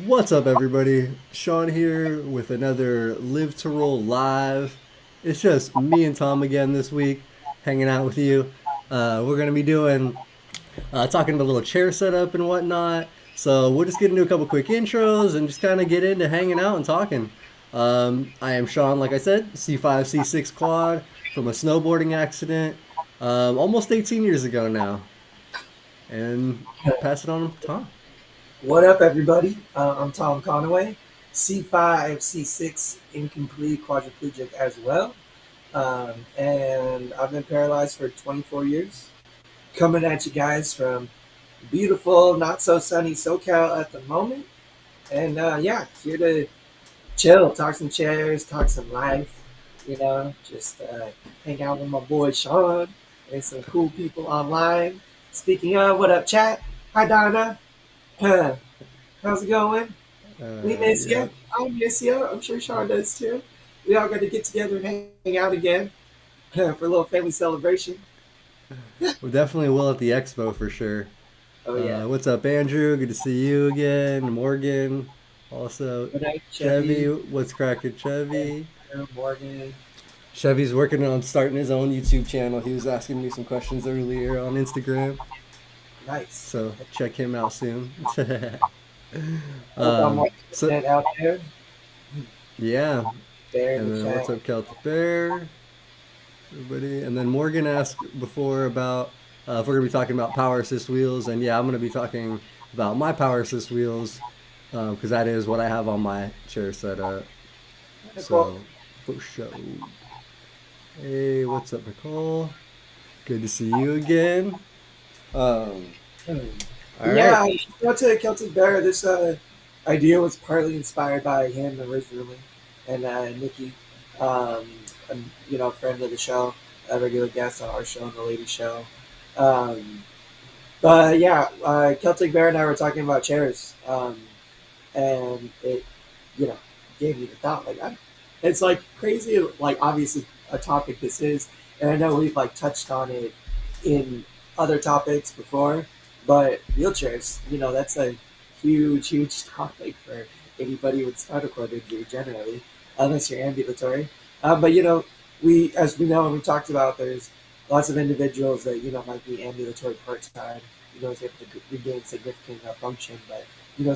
What's up, everybody? Shawn here with another Live to Roll Live. It's just me and Tom again this week, hanging out with you. We're going to be doing, talking about a little chair setup and whatnot. So we'll just get into a couple quick intros and just kind of get into hanging out and talking. I am Shawn, like I said, C5, C6 quad from a snowboarding accident almost 18 years ago now. And pass it on to Tom. What up, everybody? I'm Tom Conaway, C5, C6, incomplete quadriplegic as well. And I've been paralyzed for 24 years. Coming at you guys from beautiful, not so sunny SoCal at the moment. And yeah, here to chill, talk some chairs, talk some life, just hang out with my boy Shawn and some cool people online. Speaking of, what up, chat? Hi, Donna. How's it going? We miss Yeah, you. I miss you. I'm sure Sean does too. We all got to get together and hang out again for a little family celebration. we definitely will at the expo for sure. Oh yeah. What's up, Andrew? Good to see you again. Morgan, also Good night, Chevy. Chevy, What's cracking, Chevy? Andrew, Morgan. Chevy's working on starting his own YouTube channel. He was asking me some questions earlier on Instagram, Nice. so check him out soon. Hope I'm So that out there. yeah, There in and the then what's chat. up, Celtic Bear? Everybody, and then Morgan asked before about if we're gonna be talking about power assist wheels, and yeah, I'm gonna be talking about my power assist wheels because that is what I have on my chair setup. Cool. So for sure. Hey, what's up, Nicole? Good to see you again. Um, Hmm. all right. Yeah, go to Celtic Bear. This idea was partly inspired by him originally, and Nikki, um, friend of the show, a regular guest on our show and the lady show. Um, But yeah, Celtic Bear and I were talking about chairs, and it, you know, gave me the thought. It's like crazy. Like obviously a topic this is, and I know we've like touched on it in other topics before, but wheelchairs, that's a huge, huge topic for anybody with spinal cord injury generally, unless you're ambulatory. But as we know, and we talked about, there's lots of individuals that might be ambulatory part time, is able to regain significant function, but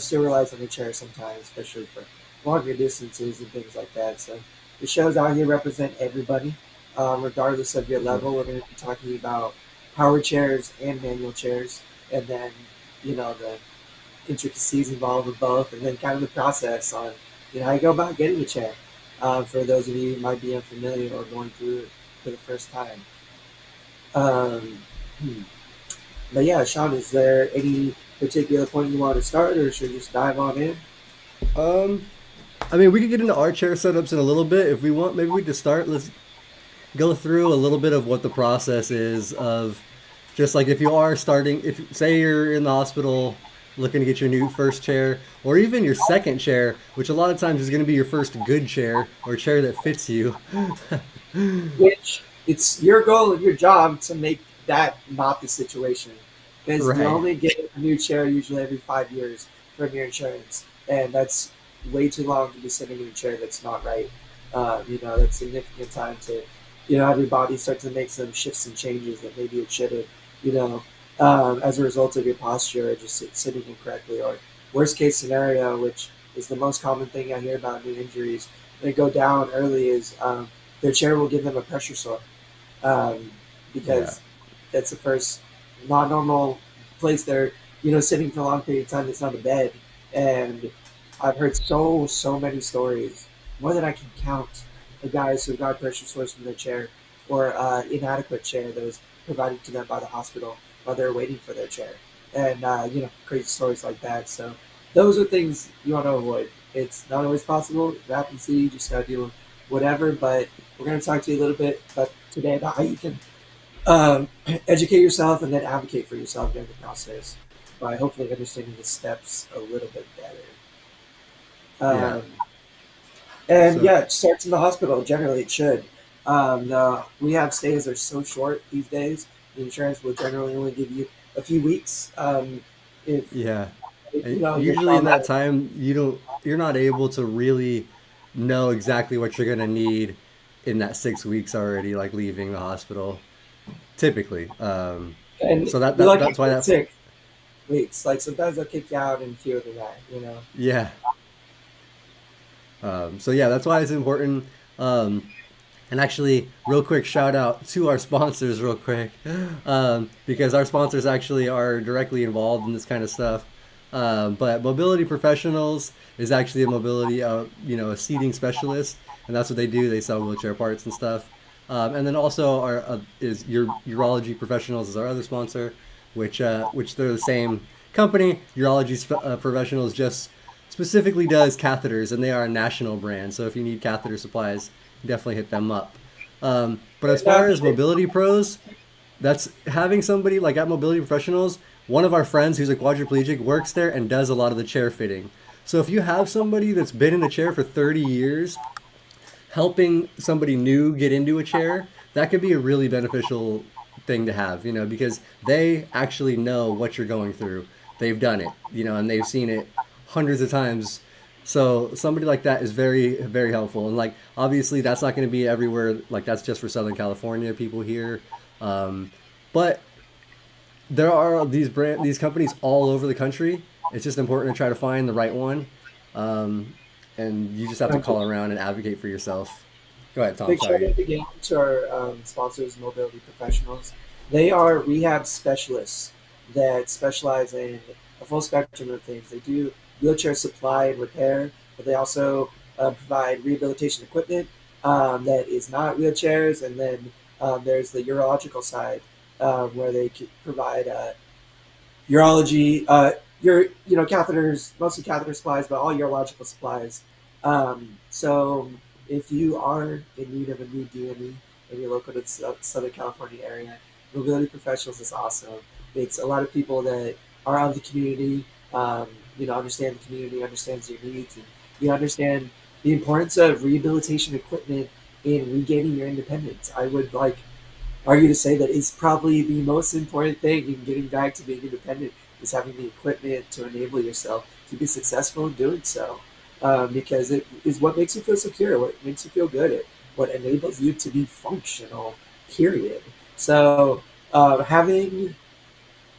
still relies on the chair sometimes, especially for longer distances and things like that. So the shows out here represent everybody, regardless of your Mhm. level. We're going to be talking about power chairs and manual chairs, and then the intricacies involved with both, and then kind of the process on how you go about getting a chair. For those of you who might be unfamiliar or going through it for the first time. Um, hmm. But yeah, Sean, is there any particular point you want to start, or should we just dive on in? Um, I mean, we could get into our chair setups in a little bit if we want. Maybe we just start. Let's go through a little bit of what the process is of just like if you are starting, if say you're in the hospital looking to get your new first chair or even your second chair, which a lot of times is going to be your first good chair or chair that fits you. Which it's your goal and your job to make that not the situation, because you Right. only get a new chair usually every 5 years from your insurance, and that's way too long to be sitting in a chair that's not right. That's significant time to have your body start to make some shifts and changes that maybe it should have, you know, as a result of your posture or just sitting incorrectly, or worst case scenario, which is the most common thing I hear about new injuries. They go down early is their chair will give them a pressure sore, um, Yeah. because that's the first non-normal place they're sitting for a long period of time. It's not a bed, and I've heard so many stories, more than I can count, of guys who got pressure sores from their chair or inadequate chair that was provided to them by the hospital while they're waiting for their chair, and crazy stories like that. So those are things you want to avoid. It's not always possible. If it happens to you, you just gotta deal with whatever. But we're going to talk to you a little bit about today about how you can um, educate yourself and then advocate for yourself during the process by hopefully understanding the steps a little bit better. Yeah. Um, and So, yeah, it starts in the hospital. Generally, it should. The rehab stays are so short these days. The insurance will generally only give you a few weeks. If yeah. You And know, you're usually in that traumatized. time, you're not able to really know exactly what you're gonna need in that 6 weeks already, like leaving the hospital. Typically, And so that you're that lucky that's why for that's 6 weeks. Like sometimes they'll kick you out in fewer than that, you know. yeah. So yeah, that's why it's important. Um, And actually, real quick shout out to our sponsors, real quick, because our sponsors actually are directly involved in this kind of stuff. But Mobility Professionals is actually a mobility, a seating specialist, and that's what they do. They sell wheelchair parts and stuff. And then also our is your Urology Professionals is our other sponsor, which they're the same company. Urology Professionals just specifically does catheters, and they are a national brand. So if you need catheter supplies, definitely hit them up. But as And far as mobility pros, that's having somebody like at Mobility Professionals. One of our friends who's a quadriplegic works there and does a lot of the chair fitting. So if you have somebody that's been in a chair for 30 years, helping somebody new get into a chair, that could be a really beneficial thing to have, because they actually know what you're going through. They've done it, and they've seen it hundreds of times. So somebody like that is very, very helpful. And like, obviously, that's not going to be everywhere. Like, that's just for Southern California people here. But there are these companies all over the country. It's just important to try to find the right one, um, and you just have to big call around and advocate for yourself. Go ahead, Tom. big shout Sorry. out again to our sponsors, Mobility Professionals. They are rehab specialists that specialize in a full spectrum of things. They do wheelchair supply and repair, but they also provide rehabilitation equipment that is not wheelchairs. And then there's the urological side where they provide urology, catheters, mostly catheter supplies, but all urological supplies. So if you are in need of a new DME and you're local to the Southern California area, Mobility Professionals is awesome. It's a lot of people that are of the community, understand the community, understands your needs, and you understand the importance of rehabilitation equipment in regaining your independence. I would argue to say that it's probably the most important thing in getting back to being independent is having the equipment to enable yourself to be successful in doing so. Because it is what makes you feel secure, what makes you feel good, what enables you to be functional, period. So, having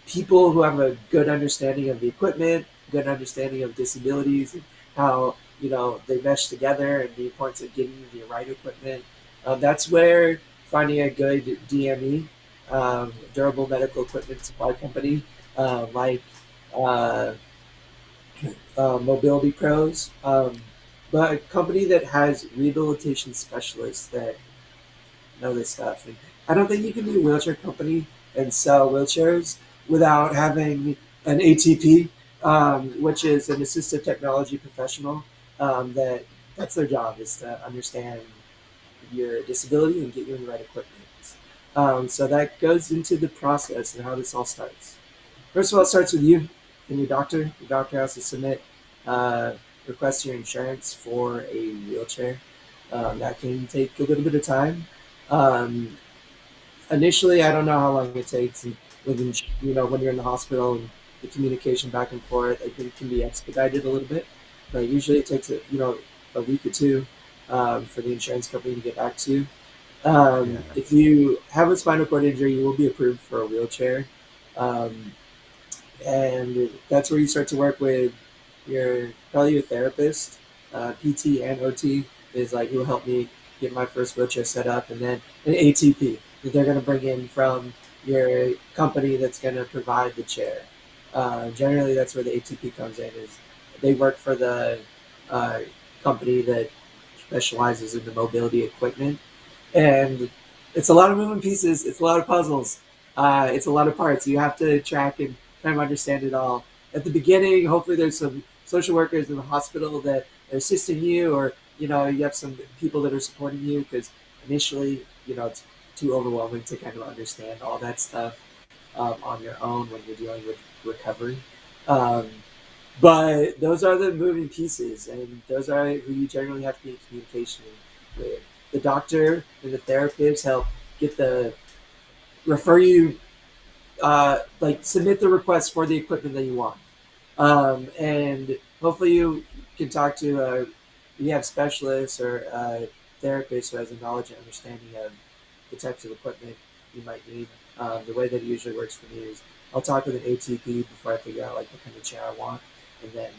people who have a good understanding of the equipment, good understanding of disabilities, and how they mesh together, and the importance of getting you the right equipment. That's where finding a good DME, durable medical equipment supply company, like uh, Mobility Pros, but a company that has rehabilitation specialists that know this stuff. And I don't think you can be a wheelchair company and sell wheelchairs without having an ATP, which is an assistive technology professional. That's their job is to understand your disability and get you in the right equipment. So that goes into the process and how this all starts. First of all, it starts with you and your doctor. Your doctor has to submit, request your insurance for a wheelchair. That can take a little bit of time. Um, Initially, I don't know how long it takes, and within when you're in the hospital and the communication back and forth, I think it can be expedited a little bit. But usually, it takes a week or two for the insurance company to get back to you. Yeah. If you have a spinal cord injury, you will be approved for a wheelchair. Um, and that's where you start to work with probably your therapist, PT and OT is like who helped me get my first wheelchair set up, and then an ATP that they're going to bring in from your company that's going to provide the chair. Generally, that's where the ATP comes in. Is they work for the uh, company that specializes in the mobility equipment, and it's a lot of moving pieces. It's a lot of puzzles. It's a lot of parts. You have to track and kind of understand it all. At the beginning, hopefully, there's some social workers in the hospital that are assisting you, or you have some people that are supporting you because initially, it's too overwhelming to kind of understand all that stuff on your own when you're dealing with recovery. Um, but those are the moving pieces, and those are who you generally have to be in communication with. The doctor and the therapist help get the refer you, like submit the request for the equipment that you want. And hopefully you can talk to a rehab specialist or a therapist who has a knowledge and understanding of the types of equipment you might need. The way that it usually works for me is I'll talk with an ATP before I figure out like what kind of chair I want, and then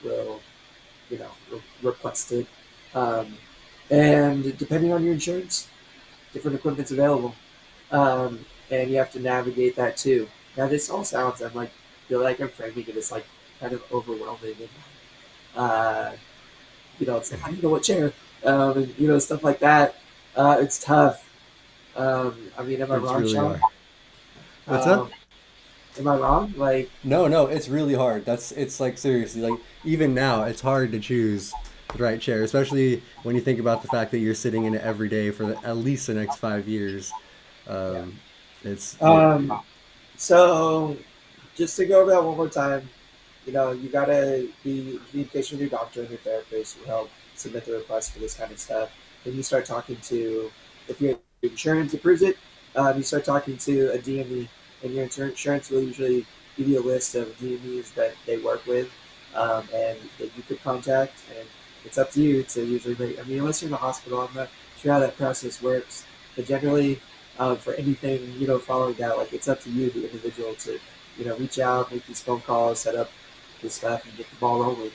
we'll request it. Um, and depending on your insurance, different equipment's available, and you have to navigate that too. Now, this all sounds, I'm like, feel like I'm framing it as like kind of overwhelming, and uh, it's like, how do you know what chair, and stuff like that. It's tough. I mean, am I It's wrong, really Sean? hard. What's up? Um, am I wrong? Like, No, no, it's really hard. It's like seriously, like even now, it's hard to choose the right chair, especially when you think about the fact that you're sitting in it every day for at least the next 5 years. yeah. Um, it's yeah, Um, so just to go over that one more time, you gotta be in communication with your doctor and your therapist who help submit the request for this kind of stuff. Then you start talking to, if your insurance approves it, you start talking to a DME, and your insurance will usually give you a list of DMEs that they work with, and that you could contact. And it's up to you to usually make. I mean, unless you're in the hospital, I'm not sure how that process works, but generally, for anything following that, like it's up to you, the individual, to reach out, make these phone calls, set up this stuff, and get the ball rolling.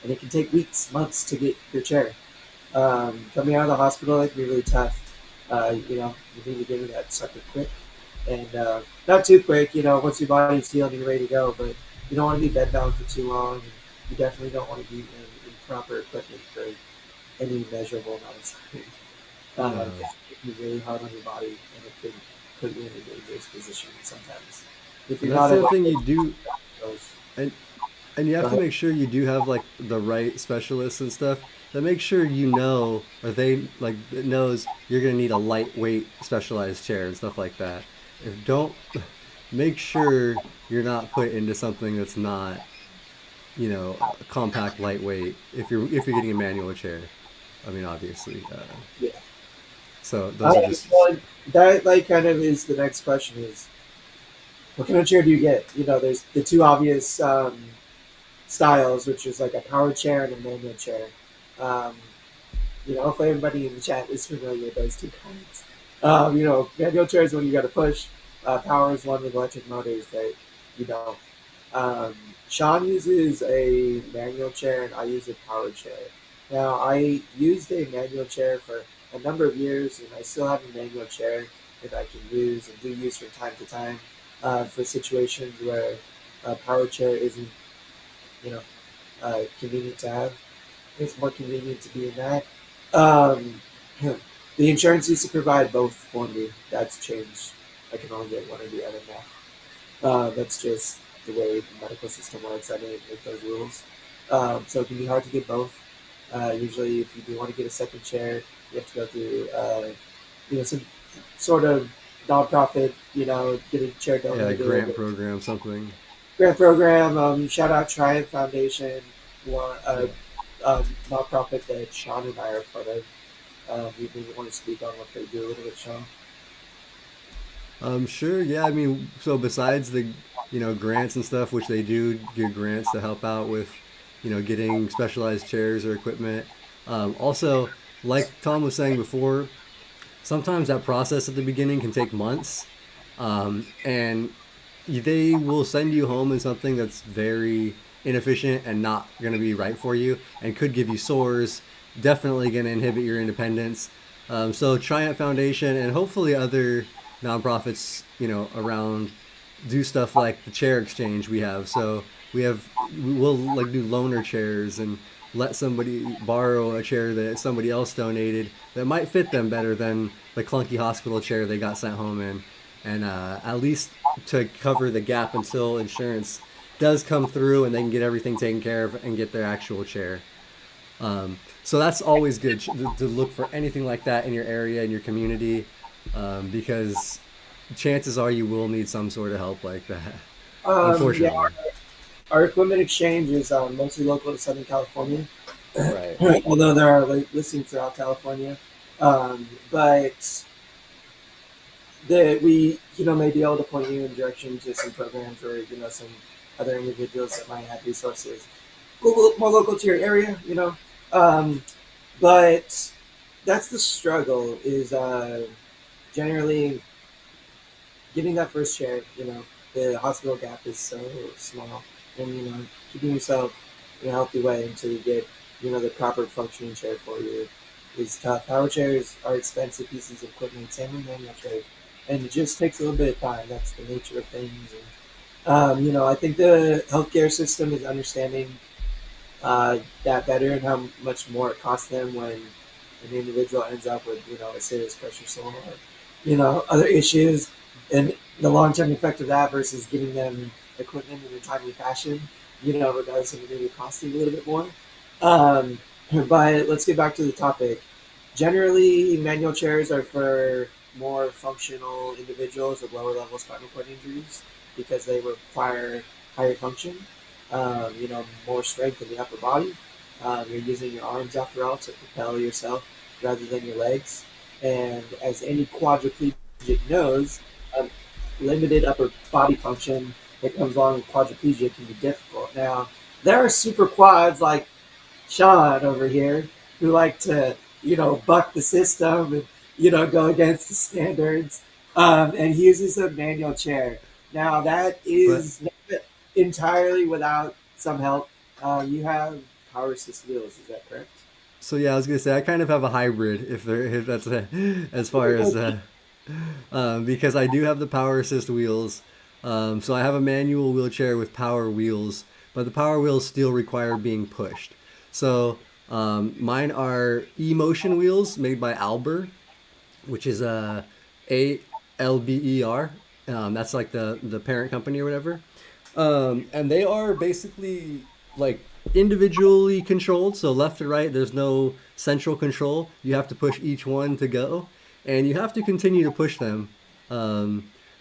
And it can take weeks, months to get your chair. Coming out of the hospital, it can be really tough. You need to get rid of that sucker quick, and not too quick. Once your body's healed and you're ready to go, but you don't want to be bedbound for too long, and you definitely don't want to be in proper equipment for any measurable amount of time. no. It can be really hard on your body, and it could put you in a dangerous position sometimes. If And you're that's not the other aware thing of you do, those, and and you go have to ahead. make sure you do have like the right specialists and stuff that make sure you know or they like that knows you're gonna need a lightweight specialized chair and stuff like that. If don't make sure you're not put into something that's not compact lightweight if you're getting a manual chair. I mean obviously. Yeah. So those are just Well, that like kind of is the next question is what kind of chair do you get? There's the two obvious styles, which is like a power chair and a manual chair. Um, hopefully everybody in the chat is familiar with those two kinds. Manual chair is one you got to push. Power is one with electric motors that you know. Um, Sean uses a manual chair and I use a power chair. Now, I used a manual chair for a number of years and I still have a manual chair that I can use and do use from time to time for situations where a power chair isn't, you know, convenient to have. It's more convenient to be in that. Um, the insurance used to provide both for me. That's changed. I can only get one or the other now. That's just the way the medical system works. I didn't make those rules. So it can be hard to get both. Usually, if you do want to get a second chair, you have to go through, some sort of nonprofit, get a chair yeah, donated. grant program something. Grant program. Shout out Triumph Foundation, one Yeah. nonprofit that Sean and I are part of. We maybe want to speak on what they do a little bit, Sean. Sure. Yeah. I mean, so besides the grants and stuff, which they do give grants to help out with getting specialized chairs or equipment. Also, like Tom was saying before, sometimes that process at the beginning can take months, and they will send you home in something that's very inefficient and not going to be right for you and could give you sores, definitely going to inhibit your independence. So Triumph Foundation and hopefully other nonprofits around do stuff like the chair exchange we have. So we'll like do loaner chairs and let somebody borrow a chair that somebody else donated that might fit them better than the clunky hospital chair they got sent home in, and at least to cover the gap until insurance does come through and they can get everything taken care of and get their actual chair. So that's always good to look for anything like that in your area, in your community, because chances are you will need some sort of help like that. Yeah, Unfortunately. our equipment exchange is mostly local to Southern California, Right. although there are listings throughout California. But that we may be able to point you in direction to some programs or some other individuals that might have resources more local to your area, Um, but that's the struggle is generally getting that first chair. The hospital gap is so small, and keeping yourself in a healthy way until you get the proper functioning chair for you is tough. Power chairs are expensive pieces of equipment, same with manual chairs, and it just takes a little bit of time. That's the nature of things. And I think the healthcare system is understanding that better and how much more it costs them when an individual ends up with a serious pressure sore or other issues, and the long term effect of that versus giving them equipment in a timely fashion, regardless of it maybe costing a little bit more. Um, but let's get back to the topic. Generally, manual chairs are for more functional individuals with lower level spinal cord injuries because they require higher function, more strength in the upper body. You're using your arms after all to propel yourself rather than your legs. And as any quadriplegic knows, um, limited upper body function that comes along with quadriplegia can be difficult. Now, there are super quads like Shawn over here who like to, buck the system and, go against the standards. And he uses a manual chair. Now, that But is not entirely without some help. You have power assist wheels, is that correct? so yeah, I was gonna say I kind of have a hybrid if that's as far as because I do have the power assist wheels. So I have a manual wheelchair with power wheels, but the power wheels still require being pushed. So mine are e-motion wheels made by Alber, which is Alber. That's like the parent company or whatever. And they are basically like individually controlled, so left to right. There's no central control. You have to push each one to go, and you have to continue to push them.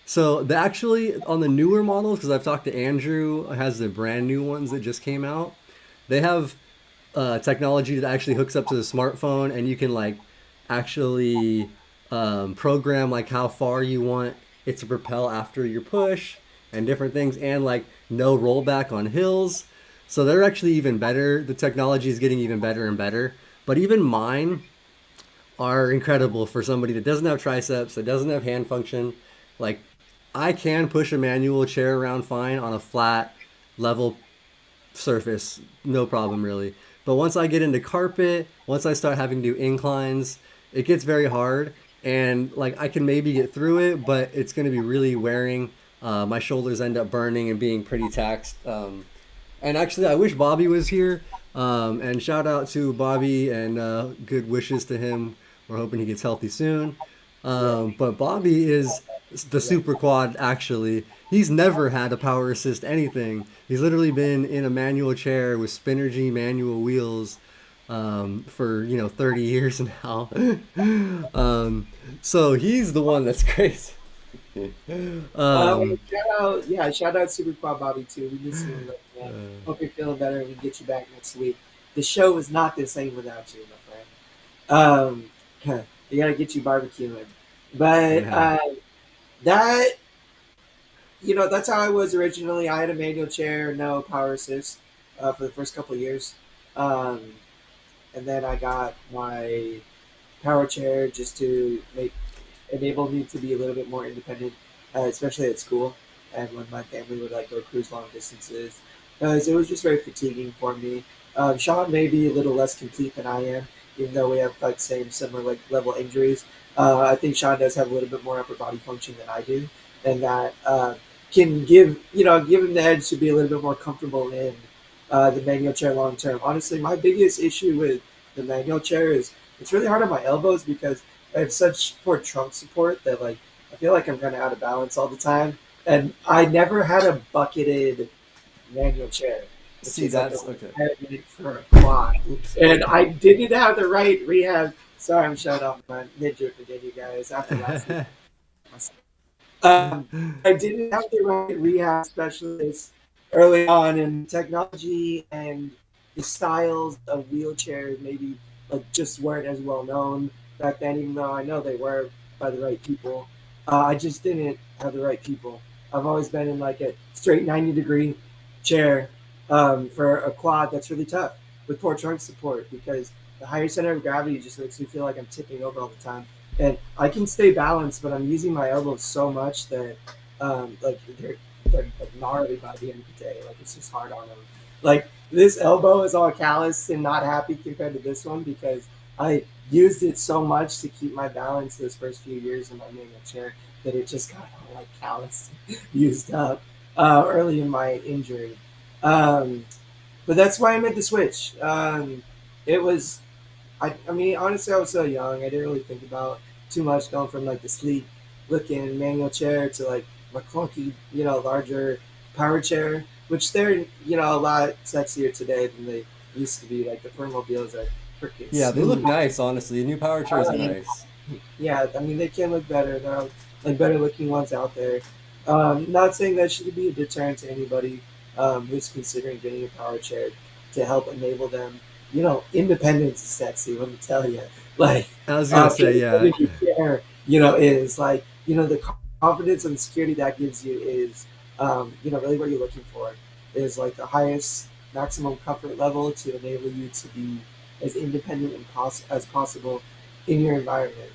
So the actually on the newer models, because I've talked to Andrew, has the brand new ones that just came out. They have technology that actually hooks up to the smartphone, and you can like actually program like how far you want it to propel after your push and different things, and like no rollback on hills. So they're actually even better. The technology is getting even better and better. But even mine are incredible for somebody that doesn't have triceps, that doesn't have hand function. Like I can push a manual chair around fine on a flat, level surface, no problem really. But once I get into carpet, once I start having to do inclines, it gets very hard. And like I can maybe get through it, but it's going to be really wearing. My shoulders end up burning and being pretty taxed. And actually, I wish Bobby was here. And shout out to Bobby and good wishes to him. We're hoping he gets healthy soon. Yeah. But Bobby is the Yeah. super quad, actually. He's never had a power assist anything. He's literally been in a manual chair with Spinergy manual wheels for, 30 years now. um, so he's the one that's crazy. um, Shout out Super Quad Bobby too. We miss you, man. Hope you're feeling better and we can get you back next week. The show is not the same without you, my friend. You gotta get you barbecuing. But yeah. that that's how I was originally. I had a manual chair, no power assist, for the first couple of years, um, and then I got my power chair just to make enable me to be a little bit more independent, especially at school and when my family would like go cruise long distances, because it was just very fatiguing for me. Sean may be a little less complete than I am, even though we have like same similar like level injuries. I think Sean does have a little bit more upper body function than I do, and that can give him the edge to be a little bit more comfortable in the manual chair long term. Honestly, my biggest issue with the manual chair is it's really hard on my elbows because I have such poor trunk support that like I feel like I'm kind of out of balance all the time. And I never had a bucketed manual chair, which See, is like a that's okay. requirement for a quad. Oops. And I didn't have the right rehab. Sorry, I'm shut off my ninja again, you guys. After last week, um, I didn't have the right rehab specialist early on, and technology and the styles of wheelchairs maybe like just weren't as well known back then. Even though I know they were by the right people, I just didn't have the right people. I've always been in like a straight 90 degree. chair for a quad that's really tough with poor trunk support because the higher center of gravity just makes me feel like I'm tipping over all the time. And I can stay balanced, but I'm using my elbows so much that like they're like gnarly by the end of the day. Like it's just hard on them. Like this elbow is all callous and not happy compared to this one because I used it so much to keep my balance those first few years in my manual chair that it just got all like callous, used up early in my injury. Um, but that's why I made the switch. It was, I mean, honestly, I was so young. I didn't really think about too much going from like the sleek looking manual chair to like my clunky, larger power chair, which they're, a lot sexier today than they used to be. Like the Permobiles are freaking Yeah, they look smooth. nice, honestly. The new power chairs are Um, nice. yeah, I mean, they can look better. There are like better looking ones out there. Not saying that should be a deterrent to anybody who's considering getting a power chair to help enable them. Independence is sexy. Let me tell you, like I was gonna say, yeah. independent you care, is like the confidence and security that gives you is really what you're looking for is like the highest maximum comfort level to enable you to be as independent as possible in your environment.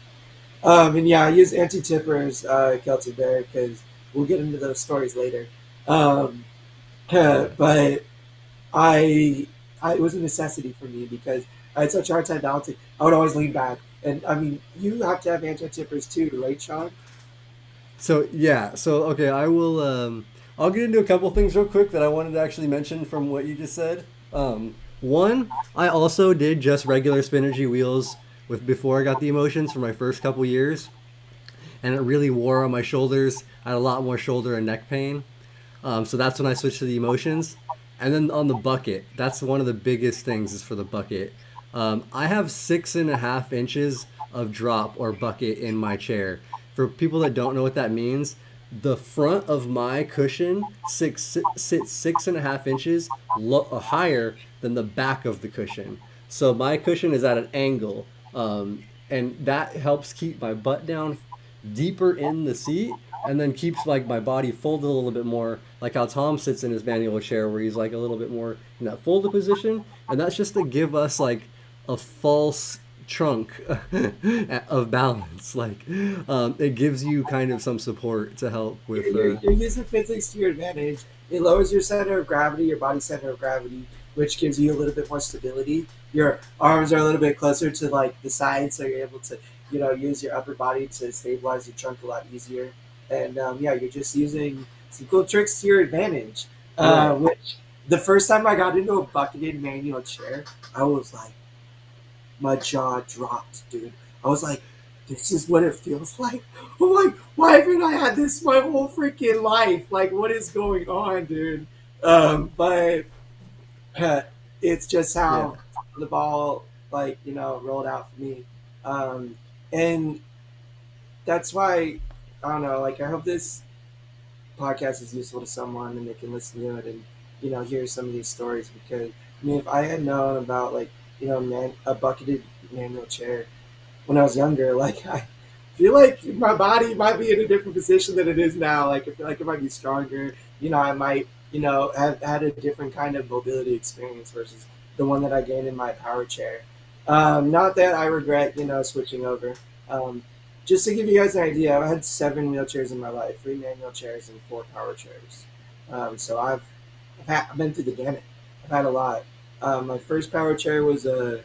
And yeah, I use anti-tippers, Celtic Bear, because we'll get into those stories later. Um, but I, it was a necessity for me because I had such a hard time balancing. I would always lean back, and I mean, you have to have anti-tippers too, right, Sean? So yeah, so okay, I'll get into a couple things real quick that I wanted to actually mention from what you just said. One, I also did just regular Spinergy wheels with before I got the emotions for my first couple years, and it really wore on my shoulders. I had a lot more shoulder and neck pain. So that's when I switched to the emotions. And then on the bucket, that's one of the biggest things is for the bucket. I have 6.5 inches of drop or bucket in my chair. For people that don't know what that means, the front of my cushion sits 6.5 inches higher than the back of the cushion. So my cushion is at an angle, and that helps keep my butt down deeper in the seat and then keeps like my body folded a little bit more like how Tom sits in his manual chair where he's like a little bit more in that folded position, and that's just to give us like a false trunk of balance. Like it gives you kind of some support to help You're, with you're, you're using physics to your advantage. It lowers your center of gravity, your body center of gravity, which gives you a little bit more stability. Your arms are a little bit closer to like the sides, so you're able to, use your upper body to stabilize your trunk a lot easier. And yeah, you're just using some cool tricks to your advantage. right. Which the first time I got into a bucketed manual chair, I was like, my jaw dropped, dude. I was like, this is what it feels like. I'm like, why haven't I had this my whole freaking life? Like, what is going on, dude? But uh, it's just Yeah. how the ball, like, rolled out for me. And that's why, I don't know, like, I hope this podcast is useful to someone and they can listen to it and, hear some of these stories because, I mean, if I had known about, like, a bucketed manual chair when I was younger. Like I feel like my body might be in a different position than it is now. Like I feel like it might be stronger. I might have had a different kind of mobility experience versus the one that I gained in my power chair. Not that I regret switching over. Um, just to give you guys an idea, I had 7 wheelchairs in my life, 3 manual chairs and 4 power chairs. So I've been through the gamut. I've had a lot. My first power chair was a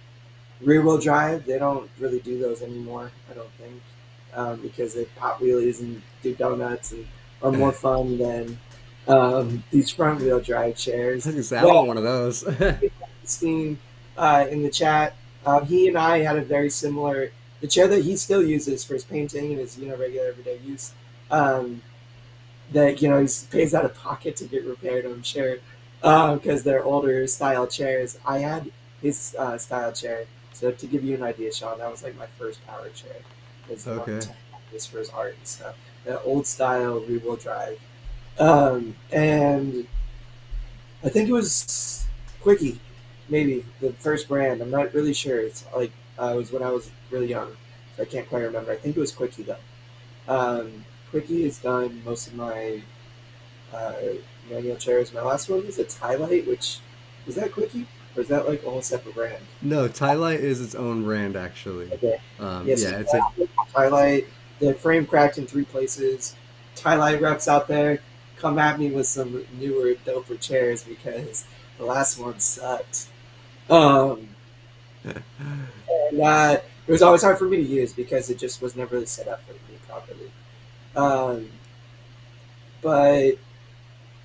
rear wheel drive. They don't really do those anymore, I don't think, because they pop wheelies and do donuts and are more fun than these front wheel drive I chairs. was gonna say I But want one of those. Steam in the chat, he and I had a very similar. The chair that he still uses for his painting and his regular everyday use. Um, that he pays out of pocket to get repaired. I'm sure because they're older style chairs. I had his style chair. So to give you an idea, Sean, that was like my first power chair. Was the one Okay. just for his art and stuff. That old style rear wheel drive, and I think it was Quickie, maybe the first brand. I'm not really sure. It's like it was when I was really young, so I can't quite remember. I think it was Quickie though. Quickie has done most of my uh, manual chairs. My last one was a Highlight, which is that Quickie or is that like a whole separate brand? No, Tylight is its own brand actually. Okay. Yes, Yeah, it's a Highlight. The frame cracked in three places. Highlight reps out there, come at me with some newer, doper chairs because the last one sucked. Um, and it was always hard for me to use because it just was never set up for me properly. Um, but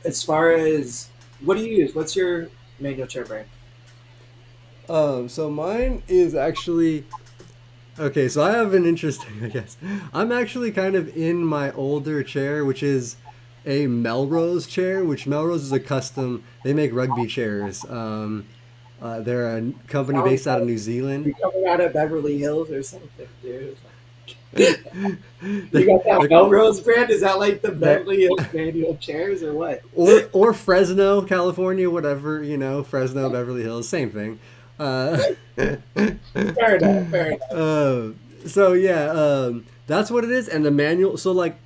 as far as what do you use? What's your manual chair brand? so mine is actually okay, so I have an interesting, I guess. I'm actually kind of in my older chair, which is a Melrose chair, which Melrose is a custom. They make rugby chairs. They're a company Sounds based out of New Zealand. you're coming out of Beverly Hills or something, dude. You they, got that they're, Melrose brand? Is that like the they're, Beverly Hills manual chairs or what? or Fresno, California, whatever, Fresno, Beverly Hills, same thing. Uh, Fair enough. Fair enough. uh, so yeah, that's what it is. And the manual, so like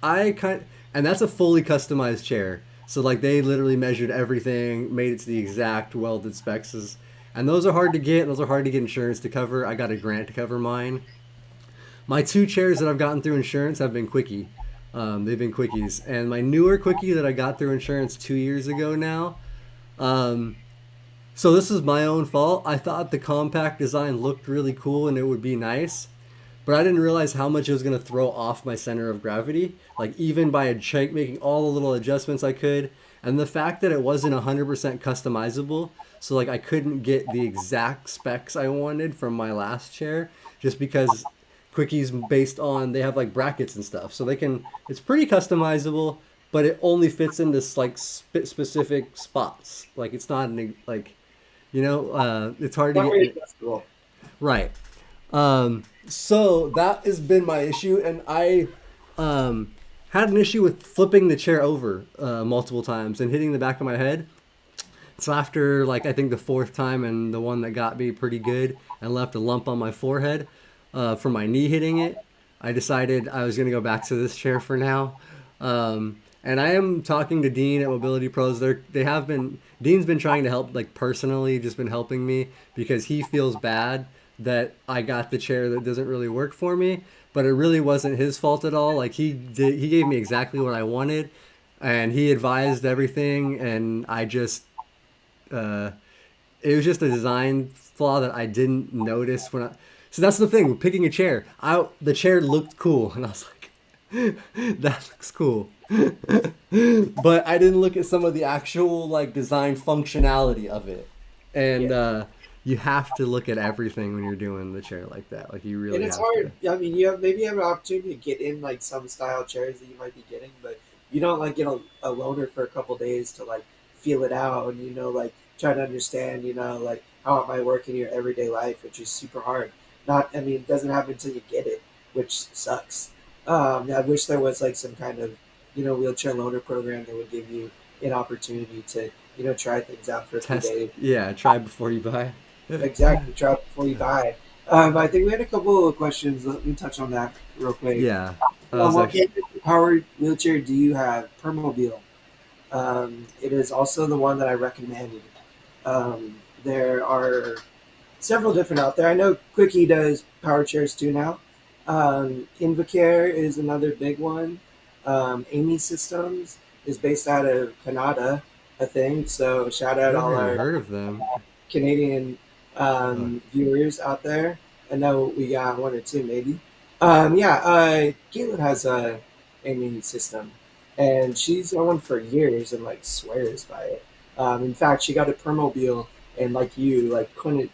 I kind and that's a fully customized chair. So like they literally measured everything, made it to the exact welded specs. And those are hard to get. Those are hard to get insurance to cover. I got a grant to cover mine. My two chairs that I've gotten through insurance have been quickie. They've been quickies, and my newer quickie that I got through insurance 2 years ago now. Um, so this is my own fault. I thought the compact design looked really cool and it would be nice, but I didn't realize how much it was going to throw off my center of gravity. Like even by making all the little adjustments I could, and the fact that it wasn't 100% customizable, so like I couldn't get the exact specs I wanted from my last chair, just because Quickies based on they have like brackets and stuff, so they can. It's pretty customizable, but it only fits into like specific spots. Like it's not like it's hard to Not really get adjustable. right. So that has been my issue, and I had an issue with flipping the chair over multiple times and hitting the back of my head. So after like I think the fourth time and the one that got me pretty good and left a lump on my forehead from my knee hitting it, I decided I was gonna go back to this chair for now. And I am talking to Dean at Mobility Pros. They have been Dean's been trying to help like personally, just been helping me because he feels bad that I got the chair that doesn't really work for me, but it really wasn't his fault at all. Like he gave me exactly what I wanted, and he advised everything, and I just uh, it was just a design flaw that I didn't notice when I. So that's the thing with picking a chair. The chair looked cool, and I was like, that looks cool. But I didn't look at some of the actual like design functionality of it, and Yeah. you have to look at everything when you're doing the chair like that. Like you And really it's have hard. to. I mean, you have maybe you have an opportunity to get in like some style chairs that you might be getting, but you don't like get a loaner for a couple days to like feel it out and like try to understand like how it might work in your everyday life, which is super hard. Not, I mean, it doesn't happen until you get it, which sucks. I wish there was like some kind of wheelchair loaner program that would give you an opportunity to try things out for a few Test, days. yeah, try before you buy. Exactly. Try it before you buy. I think we had a couple of questions. Let me touch on that real quick. Yeah, I was What actually. kind of powered wheelchair do you have? Permobile. It is also the one that I recommended. There are several different out there. I know Quickie does power chairs too now. Invacare is another big one. Amy Systems is based out of Canada, I think. So shout out Never all even our heard of them. Canadian Huh. viewers out there. I know we got one or two maybe. Yeah, Caitlin has a aiming system, and she's on one for years and like swears by it. In fact, she got a permobile and like you like couldn't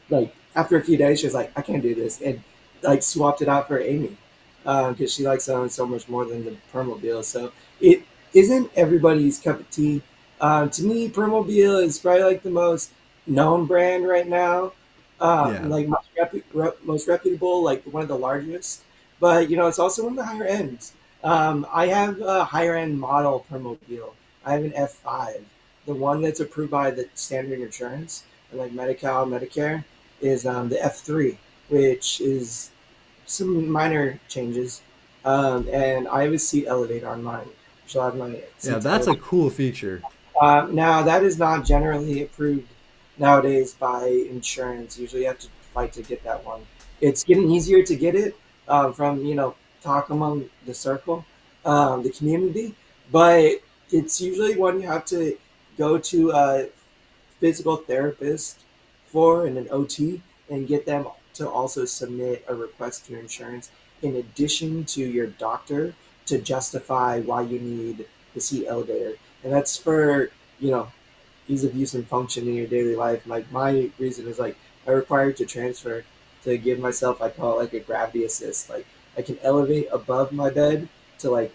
like after a few days she was like I can't do this and like swapped it out for Amy because she likes it so much more than the permobile. So it isn't everybody's cup of tea. To me, permobile is probably like the most known brand right now, Yeah. like most reputable, like one of the largest. But it's also one of the higher ends. I have a higher end model permobile. I have an F5, the one that's approved by the standard insurance, and like Medi-Cal, Medicare, is the F3, which is some minor changes. And I have a seat elevator on mine. massage my Yeah, seats a that's little. a cool feature. Now, that is not generally approved nowadays by insurance. Usually, you have to fight to get that one. It's getting easier to get it from talk among the circle, the community, but it's usually one you have to go to a physical therapist for and an OT and get them to also submit a request to your insurance in addition to your doctor to justify why you need the seat elevator. And that's for, you know, ease of use and function in your daily life. Like my reason is like I require to transfer to give myself, I call it like a gravity assist. Like I can elevate above my bed to like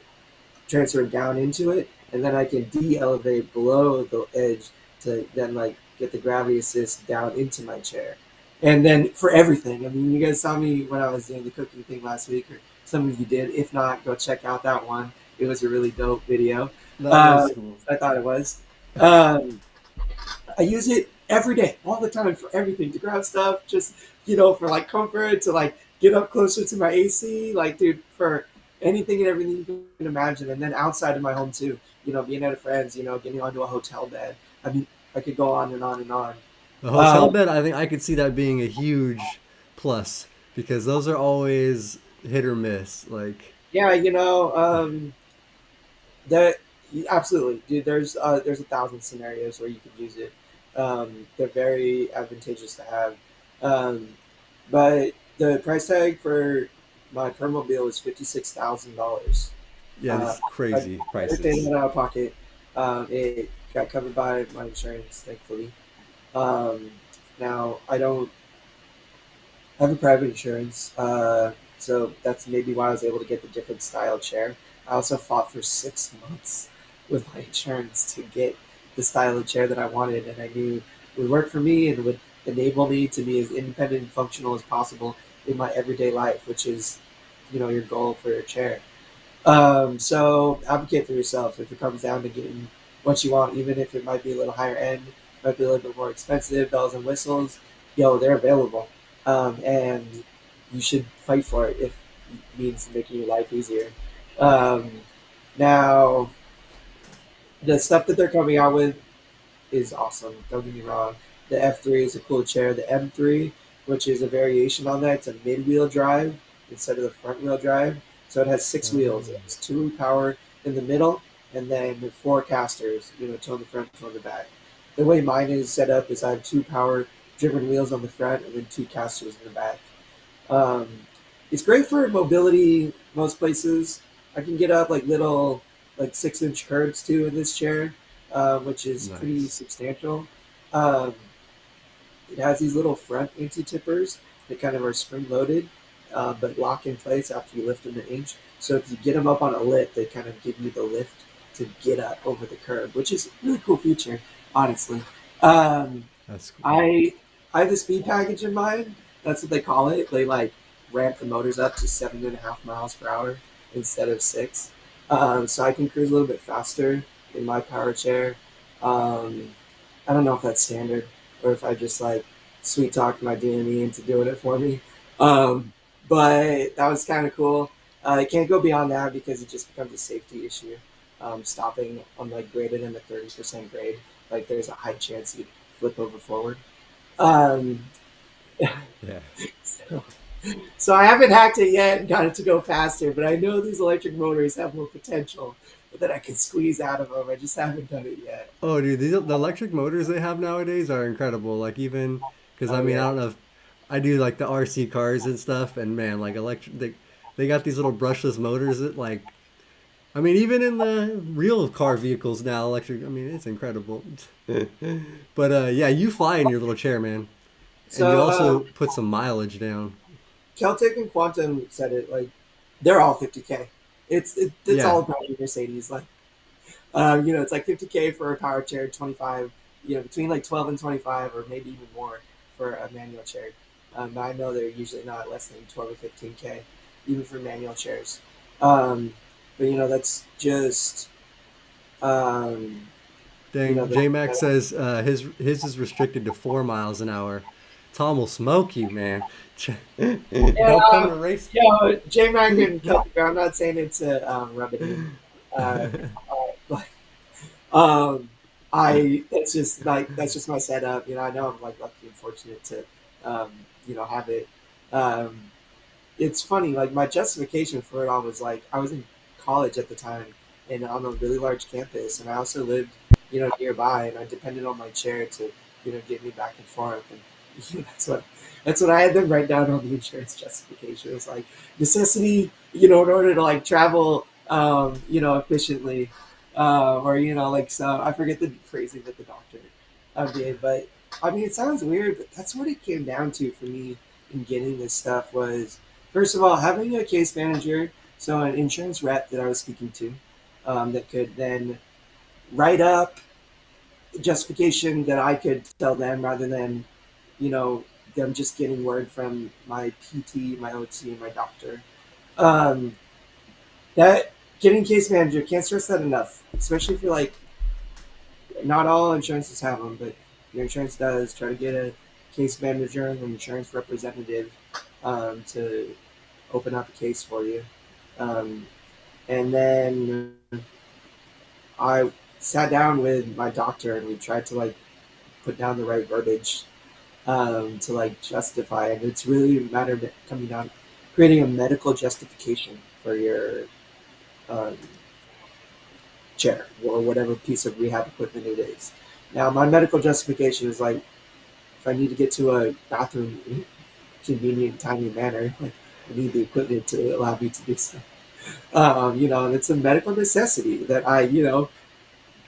transfer down into it, and then I can de-elevate below the edge to then like get the gravity assist down into my chair. And then for everything, I mean, you guys saw me when I was doing the cooking thing last week, or some of you did. If not, go check out that one. It was a really dope video. That is Um, cool. I thought it was. Um, I use it every day, all the time for everything to grab stuff, just for like comfort, to like get up closer to my AC, like dude, for anything and everything you can imagine. And then outside of my home too, being at a friend's, getting onto a hotel bed. I mean, I could go on and on and on. The hotel Um, bed, I think I could see that being a huge plus because those are always hit or miss. Like, yeah, that absolutely, dude. There's a thousand scenarios where you could use it. They're very advantageous to have. Um, But the price tag for my Permobil is $56,000. yeah, Uh, these I crazy never paid prices. that out of pocket. It got covered by my insurance, thankfully. Um, Now I don't have a private insurance, so that's maybe why I was able to get the different style chair. I also fought for 6 months with my insurance to get the style of chair that I wanted, and I knew would work for me and would enable me to be as independent and functional as possible in my everyday life, which is, your goal for your chair. So advocate for yourself if it comes down to getting what you want, even if it might be a little higher end, might be a little bit more expensive, bells and whistles. Yo, they're available, and you should fight for it if it means making your life easier. Um, Now, the stuff that they're coming out with is awesome. Don't get me wrong. The F3 is a cool chair. The M3, which is a variation on that, it's a mid-wheel drive instead of the front-wheel drive. So it has six wheels. It has two power in the middle, and then four casters. Two on the front, two on the back. The way mine is set up is I have two power-driven wheels on the front, and then two casters in the back. Um, it's great for mobility most places. I can get up like little, like 6-inch curbs too in this chair, which is pretty Nice. substantial. Um, it has these little front anti-tippers that kind of are spring loaded, but lock in place after you lift them an inch. So if you get them up on a lip, they kind of give you the lift to get up over the curb, which is a really cool feature, honestly. Um, That's cool. I I have the speed package in mind. That's what they call it. They like ramp the motors up to 7.5 miles per hour instead of 6, so I can cruise a little bit faster in my power chair. Um, I don't know if that's standard or if I just like sweet talked my DME into doing it for me. Um, but that was kind of cool. I can't go beyond that because it just becomes a safety issue. Stopping on like greater than the 30% grade, like there's a high chance you flip over forward. Um, Yeah. so, so I haven't hacked it yet and got it to go faster, but I know these electric motors have more potential that I can squeeze out of them. I just haven't done it yet. Oh, dude, the electric motors they have nowadays are incredible. Like even because I Oh mean I yeah. don't know if I do like the RC cars and stuff, and man, like electric they got these little brushless motors that like I mean even in the real car vehicles now electric. I mean it's incredible. But yeah, you fly in your little chair, man, and you So also put some mileage down. Caltech and Quantum said it like they're all 50K. It's Yeah, all about your Mercedes. Like it's like 50K for a power chair, 25. Between like 12 and 25, or maybe even more for a manual chair. I know they're usually not less than 12 or 15K, even for manual chairs. But that's just um, dang. the, J Max says his is restricted to 4 miles an hour. Tom will smoke you, man. yeah, He'll come to race. J Mac and Celtic. I'm not saying it to rub it in. Uh, Um, I it's just like that's just my setup. I know I'm like lucky and fortunate to have it. Um, it's funny, like my justification for it all was like I was in college at the time and on a really large campus, and I also lived, nearby, and I depended on my chair to, get me back and forth, and that's what I had them write down on the insurance justification. It was like necessity, in order to like travel, efficiently, or like so. I forget the phrasing that the doctor did, but I mean, it sounds weird, but that's what it came down to for me in getting this stuff was first of all, having a case manager, so an insurance rep that I was speaking to, that could then write up justification that I could tell them rather than, you know, them just getting word from my PT, my OT, and my doctor. Um, that getting case manager, can't stress that enough, especially if you're like, not all insurances have them, but your insurance does. Try to get a case manager and an insurance representative to open up a case for you. Um, and then I sat down with my doctor and we tried to like put down the right verbiage to like justify it. It's really a matter of coming down, creating a medical justification for your um, chair or whatever piece of rehab equipment it is. Now, my medical justification is like if I need to get to a bathroom in a convenient, timely manner, like I need the equipment to allow me to do so. And it's a medical necessity that I,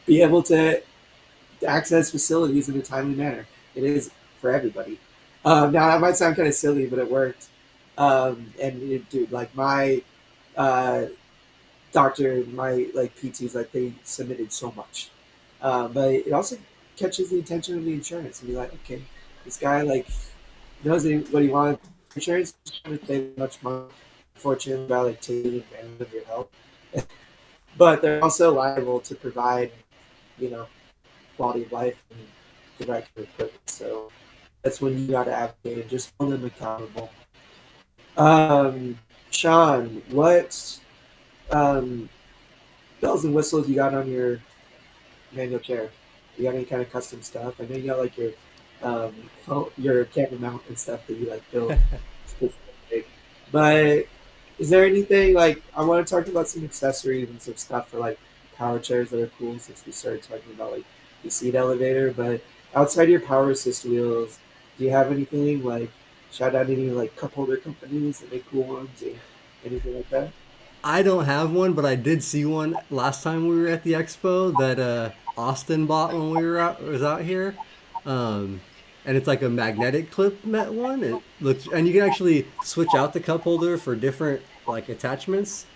be able to access facilities in a timely manner. It is for everybody. Now that might sound kind of silly, but it worked. Dude, like my uh, doctor, my like PTs, like they submitted so much, but it also catches the attention of the insurance and be like, okay, this guy like knows what he wants. Insurance doesn't pay much money, fortunately, about like taking advantage of your health, but they're also liable to provide, you know, quality of life and the right kind of equipment. So that's when you got to advocate and just hold them accountable. Sean, what um, bells and whistles you got on your manual chair? You got any kind of custom stuff? I know you got like um, your camera mount and stuff that you like build specific. But is there anything like I want to talk about some accessories and some stuff for like power chairs that are cool since we started talking about like the seat elevator. But outside your power assist wheels, do you have anything like shout out any like cup holder companies that make cool ones or anything like that? I don't have one, but I did see one last time we were at the expo that Austin bought when we were out was out here. Um, and it's like a magnetic clip met one. It looks and you can actually switch out the cup holder for different like attachments.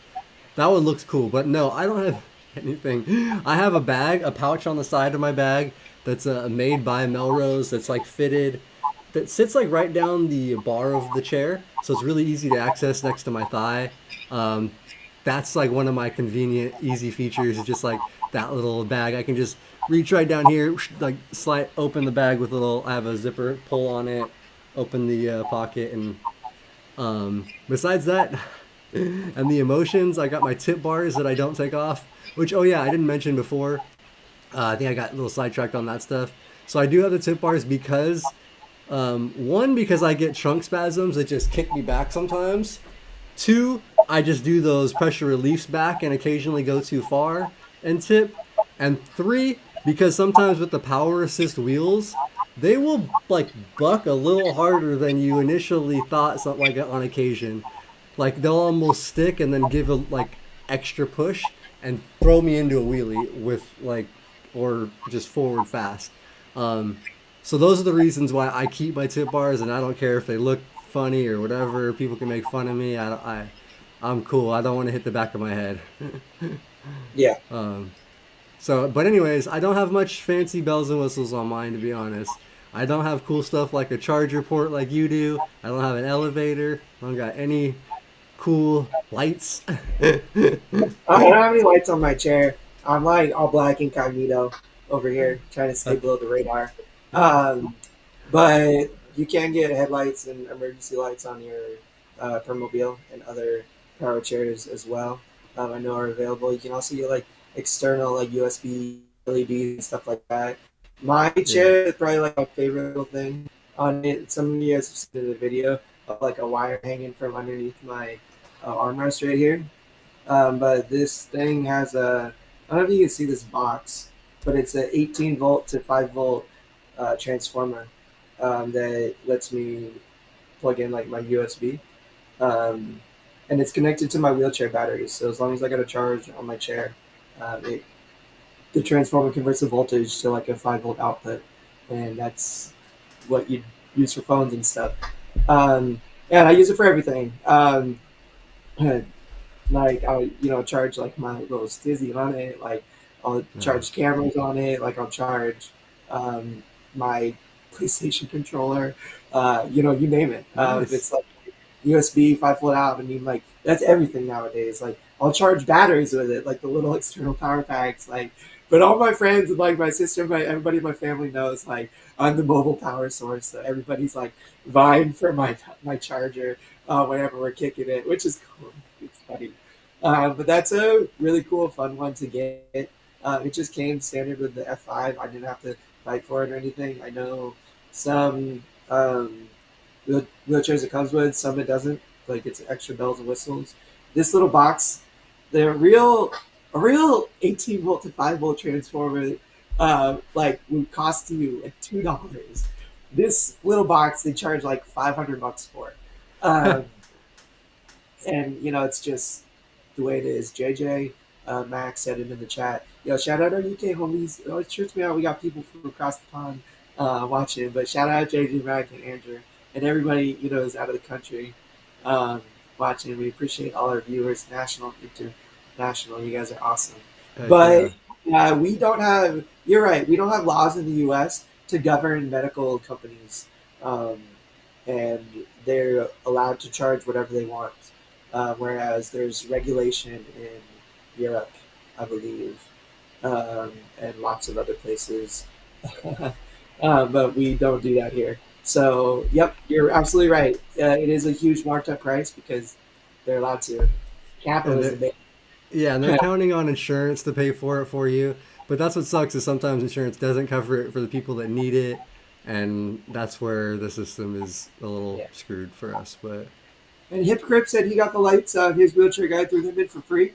That one looks cool, but no, I don't have anything. I have a bag, a pouch on the side of my bag that's made by Melrose. That's like fitted, that sits like right down the bar of the chair, so it's really easy to access next to my thigh. Um, that's like one of my convenient, easy features. Is just like that little bag. I can just reach right down here, like slide open the bag with a little. I have a zipper pull on it, open the pocket, and besides that, and the emotions, I got my tip bars that I don't take off. Which, oh yeah, I didn't mention before. I think I got a little sidetracked on that stuff. So I do have the tip bars because, one, because I get trunk spasms that just kick me back sometimes. Two, I just do those pressure reliefs back and occasionally go too far and tip. And three, because sometimes with the power assist wheels, they will like buck a little harder than you initially thought, something like on occasion. Like they'll almost stick and then give a like extra push and throw me into a wheelie with like or just forward fast. Um, so those are the reasons why I keep my tip bars, and I don't care if they look funny or whatever. People can make fun of me. I'm cool. I don't want to hit the back of my head. Yeah. But anyways, I don't have much fancy bells and whistles on mine to be honest. I don't have cool stuff like a charger port like you do. I don't have an elevator. I don't got any cool lights. I don't have any lights on my chair. I'm like all black incognito over here, trying to stay below the radar. Um, but you can get headlights and emergency lights on your Permobile and other power chairs as well. I know are available. You can also get like external like USB LEDs and stuff like that. My Yeah. chair is probably like my favorite little thing on it. Some of you guys have seen the video of like a wire hanging from underneath my armrest right here. But this thing has a, I don't know if you can see this box, but it's a 18 volt to 5 volt transformer that lets me plug in like my USB. Um, and it's connected to my wheelchair batteries. So as long as I got a charge on my chair, it, the transformer converts the voltage to like a 5 volt output. And that's what you use for phones and stuff. And I use it for everything. Like I'll charge like my little stizzy on it. Like I'll Uh, charge cameras on it. Like I'll charge my PlayStation controller. You name it. nice. It's like USB 5 volt out. I mean, like that's everything nowadays. Like I'll charge batteries with it, like the little external power packs. Like, but all my friends and like my sister, everybody in my family knows like I'm the mobile power source. So everybody's like vying for my charger whenever we're kicking it, which is cool. It's funny. But that's a really cool, fun one to get. It just came standard with the F5. I didn't have to fight for it or anything. I know some wheelchairs it comes with, some it doesn't. Like it's extra bells and whistles. This little box, the real a real 18 volt to 5 volt transformer, like would cost you like $2. This little box they charge like $500 for. Um, and it's just the way it is. JJ, Max said it in the chat. Yo, shout out our UK homies. Oh, it trips me out. We got people from across the pond watching, but shout out JJ, Mac, and Andrew, and everybody is out of the country um, watching. We appreciate all our viewers, national, international. You guys are awesome. Heck But yeah. we don't have. You're right. We don't have laws in the U.S. to govern medical companies, um, and they're allowed to charge whatever they want. Whereas there's regulation in Europe, I believe, and lots of other places. But we don't do that here. So, yep, you're absolutely right. It is a huge marked up price because they're allowed to. And Capitalism, baby. yeah, and they're counting on insurance to pay for it for you. But that's what sucks is sometimes insurance doesn't cover it for the people that need it, and that's where the system is a little Yeah. screwed for us. But And Hypocrite said he got the lights. His wheelchair guy threw them in for free.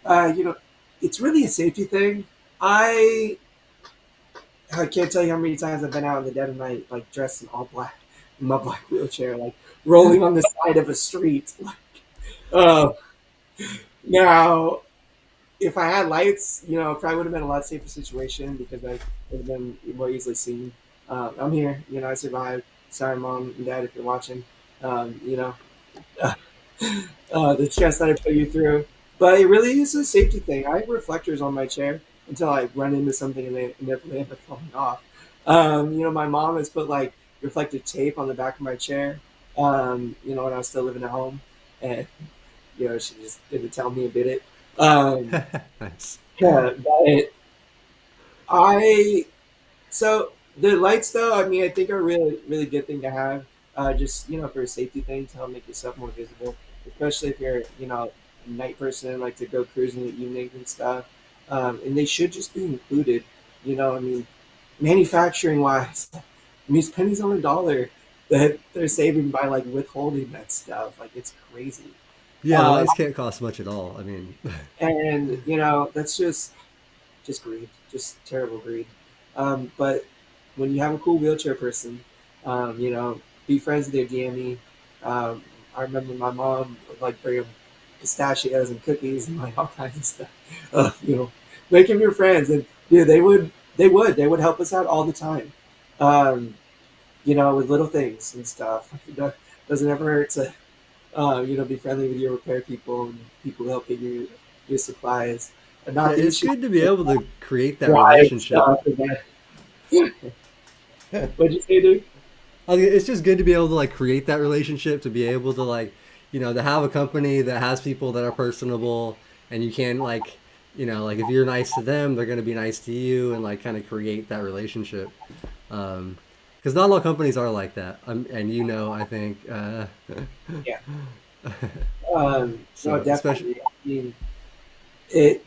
Uh, you know, it's really a safety thing. I I can't tell you how many times I've been out in the dead of night, like dressed in all black, in my black wheelchair, like rolling on the side of a street. Uh, Now, if I had lights, it probably would have been a lot safer situation because I would have been more easily seen. I'm here, I survived. Sorry, mom and dad, if you're watching. Um, you know, the stress that I put you through. But it really is a safety thing. I have reflectors on my chair until I run into something and they inevitably end up falling off. My mom has put like reflective tape on the back of my chair, when I was still living at home. And, she just didn't tell me a bit it. Um, nice. yeah, but I so the lights, though, I mean, I think are a really, really good thing to have. Just for a safety thing to help make yourself more visible, especially if you're a night person, like to go cruising in the evenings and stuff. And they should just be included. I mean, manufacturing wise, I mean, it's pennies on the dollar that they're saving by like withholding that stuff. Like it's crazy. Yeah, the Uh, lights can't cost much at all. I mean, and that's just greed, just terrible greed. But when you have a cool wheelchair person, be friends with their DME. I remember my mom would like bring them pistachios and cookies and like all kinds of stuff. Make them your friends, and dude, they would help us out all the time. Um, with little things and stuff. Doesn't ever hurt to be friendly with your repair people and people helping your supplies. And yeah, not the it's issue good to be able to create that drive relationship. stuff and that. What'd you say, dude? It's just good to be able to like create that relationship, to be able to like, to have a company that has people that are personable, and you can like, like if you're nice to them, they're gonna be nice to you, and like kind of create that relationship. Because not all companies are like that, and I think, Yeah. No, so especially definitely. I mean, it.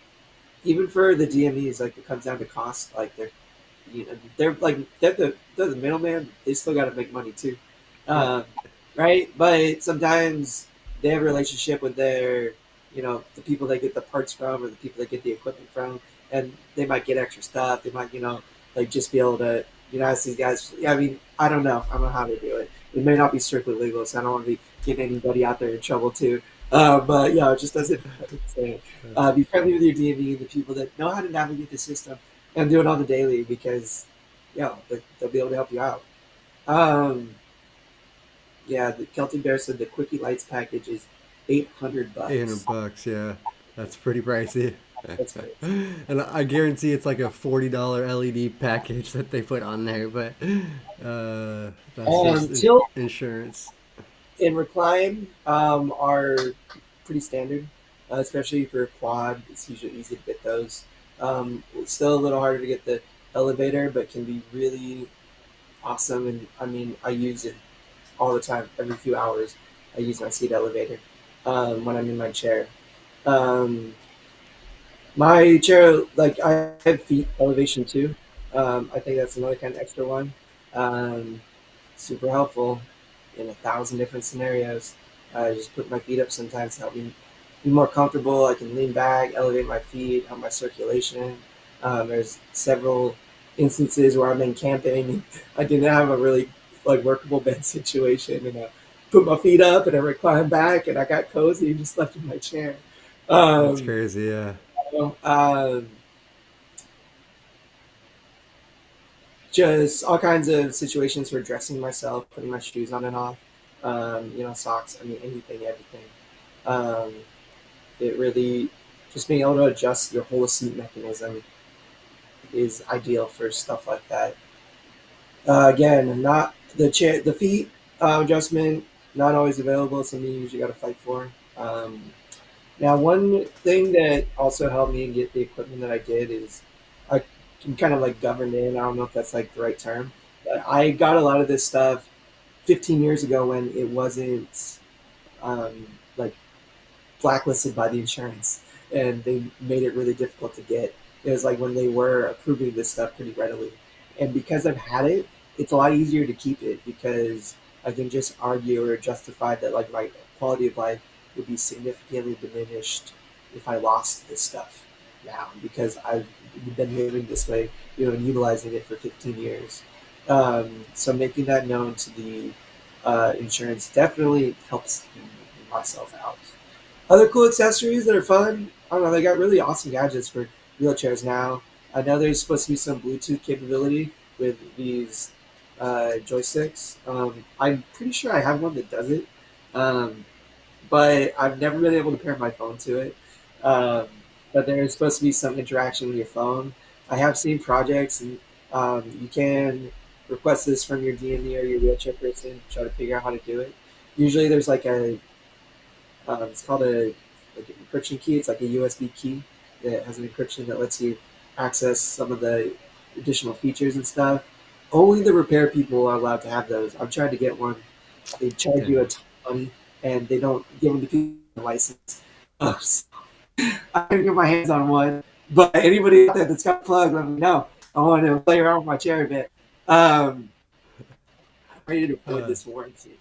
even for the DMEs, like it comes down to cost. Like they're like they're the middleman. They still got to make money too, Yeah. um, right? But sometimes they have a relationship with their, the people they get the parts from or the people they get the equipment from, and they might get extra stuff. They might, like just be able to, ask these guys. Yeah, I mean, I don't know how they do it. It may not be strictly legal, so I don't want to be getting anybody out there in trouble too. But yeah, it just doesn't. So, be friendly with your DME and the people that know how to navigate the system and do it on the daily because, they'll be able to help you out. Um, yeah, the Celtic Bear said the Quickie Lights package is 800 bucks. $800, yeah. That's pretty pricey. That's crazy. And I guarantee it's like a $40 LED package that they put on there, but that's just Tilt insurance. and recline are pretty standard, especially for a quad. It's usually easy to get those. It's still a little harder to get the elevator, but can be really awesome. And I mean, I use it all the time. Every few hours, I use my seat elevator when I'm in my chair. Um, my chair, like I have feet elevation too. I think that's another kind of extra one. Um, Super helpful in 1,000 different scenarios. I just put my feet up sometimes to help me be more comfortable. I can lean back, elevate my feet, help my circulation. There's several instances where I've been camping and I didn't have a really like workable bed situation, and I put my feet up and I reclined back and I got cozy and just left in my chair. That's Um, crazy, yeah. so, just all kinds of situations for dressing myself, putting my shoes on and off, socks. I mean, anything, everything. Um, it really just being able to adjust your whole seat mechanism is ideal for stuff like that. Again, not the chair, the feet adjustment, not always available. Something you usually got to fight for. Now, one thing that also helped me get the equipment that I did is I can kind of like govern in. I don't know if that's like the right term, but I got a lot of this stuff 15 years ago when it wasn't um, like blacklisted by the insurance, and they made it really difficult to get. It was like when they were approving this stuff pretty readily, and because I've had it, it's a lot easier to keep it because I can just argue or justify that like my quality of life would be significantly diminished if I lost this stuff now because I've been living this way, and utilizing it for 15 years. So making that known to the insurance definitely helps myself out. Other cool accessories that are fun. I don't know. They got really awesome gadgets for wheelchairs now. I know there's supposed to be some Bluetooth capability with these joysticks. I'm pretty sure I have one that does it, um, but I've never been able to pair my phone to it. Um, but there's supposed to be some interaction with your phone. I have seen projects, and you can request this from your DME or your wheelchair person. Try to figure out how to do it. Usually, there's like it's called a like an encryption key. It's like a USB key that has an encryption that lets you access some of the additional features and stuff. Only the repair people are allowed to have those. I've tried to get one. They charge you a Dang. ton of money, and they don't give them to people with a license. So I can get my hands on one, but anybody out there that's got a plug, let me know. I want to play around with my chair a bit. I'm ready to avoid Uh, this warranty.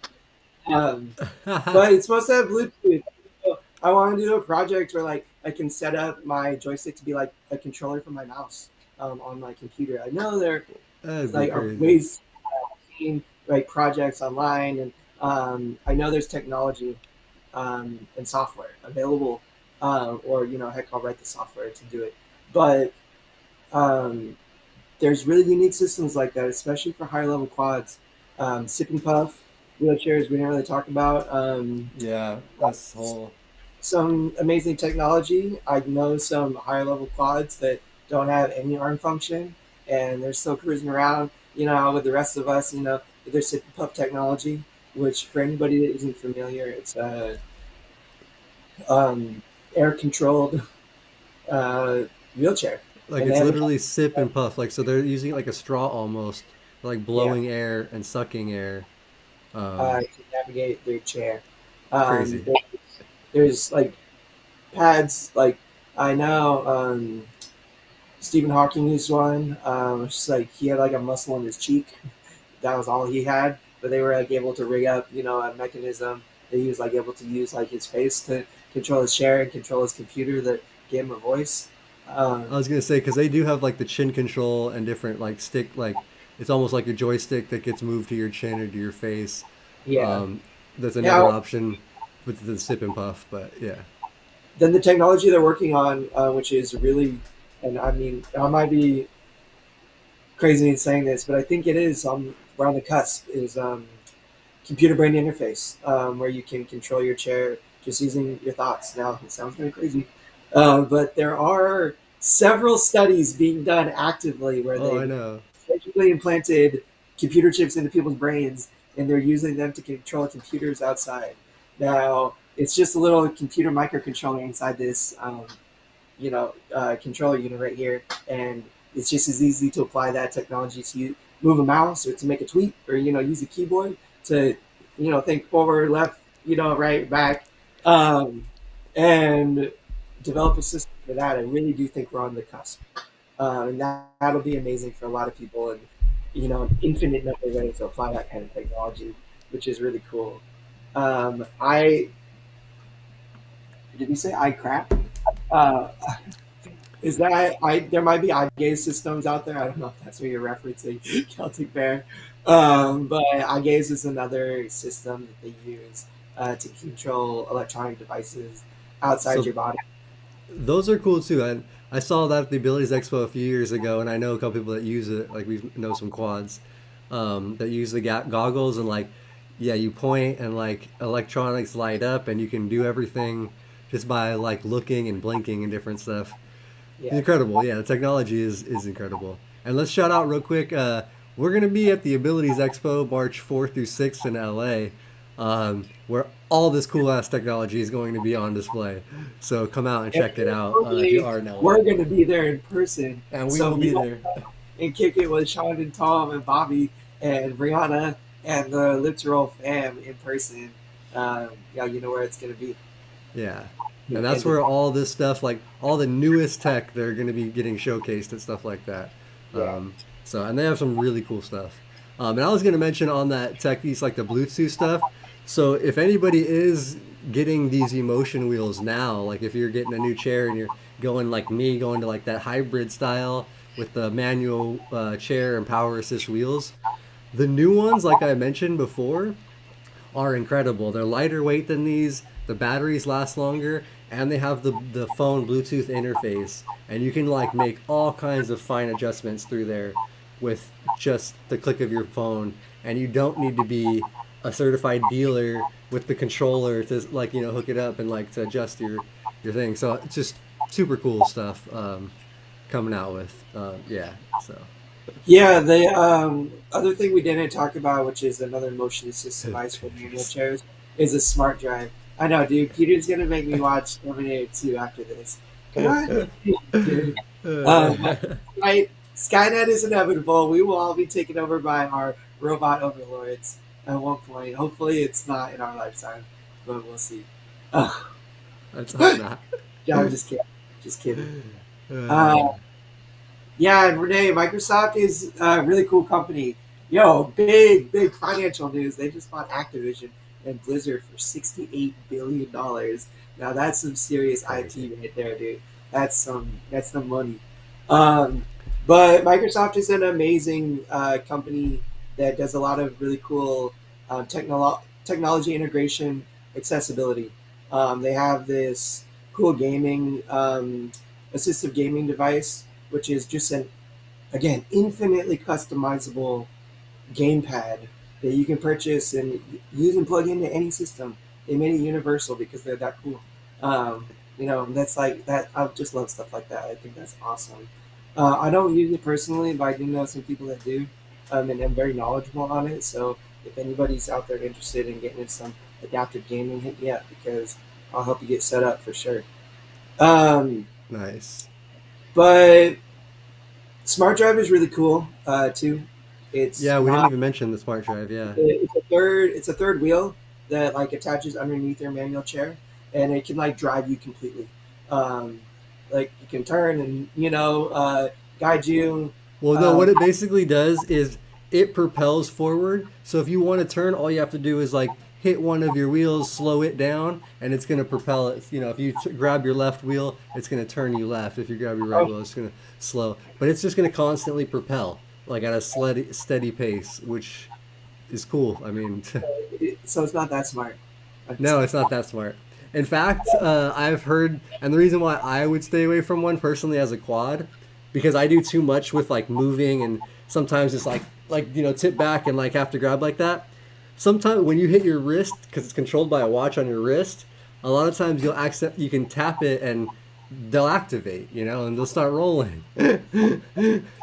Um, but it's supposed to have Bluetooth. So I want to do a project where like I can set up my joystick to be like a controller for my mouse on my computer. I know there That'd be like are crazy. ways to like projects online, and I know there's technology and software available, or heck, I'll write the software to do it. But um, there's really unique systems like that, especially for higher level quads. Sip and puff wheelchairs we didn't really talk about. Yeah, that's whole. Some amazing technology. I know some higher level quads that don't have any arm function, and they're still cruising around, with the rest of us, with their sip and puff technology. Which, for anybody that isn't familiar, it's air controlled uh, wheelchair, Like and they it's have literally sip and puff. Like so they're using it like a straw almost, like yeah, blowing air and sucking air. Um, to navigate their chair. Crazy. There's like pads, like I know. Stephen Hawking used one. It's just like he had like a muscle in his cheek. That was all he had. But they were like able to rig up, a mechanism that he was like able to use like his face to control his chair and control his computer that gave him a voice. Um, I was gonna say because they do have like the chin control and different like stick like it's almost like a joystick that gets moved to your chin or to your face. yeah. Um, that's Yeah. another option with the sip and puff, but yeah. Then the technology they're working on, which is really, and I mean, I might be crazy in saying this, but I think it is we're on the cusp. Is computer brain interface, where you can control your chair just using your thoughts. Now, it sounds kind of crazy, but there are several studies being done actively where Oh, I they've know. surgically implanted computer chips into people's brains and they're using them to control computers outside. Now, it's just a little computer microcontroller inside this controller unit right here, and it's just as easy to apply that technology to move a mouse or to make a tweet or use a keyboard to think forward, left, right, back, um, and develop a system for that. I really do think we're on the cusp, and that'll be amazing for a lot of people, and an infinite number of ways to apply that kind of technology, which is really cool. I did we say I crap? Uh, Is that I? There might be eye gaze systems out there. I don't know if that's what you're referencing, Celtic Bear. But eye gaze is another system that they use to control electronic devices outside So your body. those are cool too. I saw that at the Abilities Expo a few years ago, and I know a couple people that use it. Like we know some quads that use the goggles, and like yeah, you point and like electronics light up, and you can do everything just by like looking and blinking and different stuff. It's Yeah. incredible. Yeah, the technology is incredible. And let's shout out real quick. We're gonna be at the Abilities Expo March 4th through 6th in LA, where all this cool ass technology is going to be on display. So come out and And check it out if you hopefully, are in LA. we're going to be there in person. And we So will if be you want there. and kick it with Shawn and Tom and Bobby and Brianna and the Literal fam in person, yeah, you know where it's going to be. Yeah. And that's And where all this stuff, like all the newest tech, they're going to be getting showcased and stuff like that. yeah. And they have some really cool stuff. And I was going to mention on that tech piece, like the Bluetooth stuff. So if anybody is getting these emotion wheels now, like if you're getting a new chair and you're going like me, going to like that hybrid style with the manual chair and power assist wheels, the new ones, like I mentioned before, are incredible. They're lighter weight than these. The batteries last longer, and they have the phone Bluetooth interface, and you can like make all kinds of fine adjustments through there with just the click of your phone, and you don't need to be a certified dealer with the controller to like hook it up and like to adjust your thing. So it's just super cool stuff coming out with yeah. So Yeah, the other thing we didn't talk about, which is another motion assist device for manual chairs, is a smart drive. I know, dude. Peter's gonna make me watch Terminator 2 after this. Come on, dude. Right? Skynet is inevitable. We will all be taken over by our robot overlords at one point. Hopefully, it's not in our lifetime, but we'll see. Uh, Let's hope not. yeah, I'm just kidding. Just kidding. Uh, Yeah, and Renee, Microsoft is a really cool company. Yo, big financial news. They just bought Activision and Blizzard for $68 billion. Now that's some serious Crazy. IT right there, dude. That's some money. Um, but Microsoft is an amazing company that does a lot of really cool technology integration accessibility. They have this cool gaming assistive gaming device which is just an again infinitely customizable gamepad that you can purchase and use and plug into any system. They made it universal because they're that cool. That's like that. I just love stuff like that. I think that's awesome. I don't use it personally, but I do know some people that do, and I'm very knowledgeable on it. So if anybody's out there interested in getting into some adaptive gaming, hit me up because I'll help you get set up for sure. Um, Nice. but Smart Drive is really cool too. It's Yeah, we didn't not. even mention the smart drive. Yeah. It's a third. It's a third wheel that like attaches underneath your manual chair, and it can like drive you completely. Um, like you can turn and guide you. Well, no, what Um, it basically does is it propels forward. So if you want to turn, all you have to do is like hit one of your wheels, slow it down, and it's going to propel it. You know, if you grab your left wheel, it's going to turn you left. If you grab your right oh, wheel, it's going to slow. But it's just going to constantly propel, like at a steady pace, which is cool. I mean, so it's not that smart. I'm just no, kidding. it's not that smart. In fact, I've heard, and the reason why I would stay away from one personally as a quad, because I do too much with like moving and sometimes it's like tip back and like have to grab like that. Sometimes when you hit your wrist, because it's controlled by a watch on your wrist, a lot of times you can tap it and they'll activate, and they'll start rolling.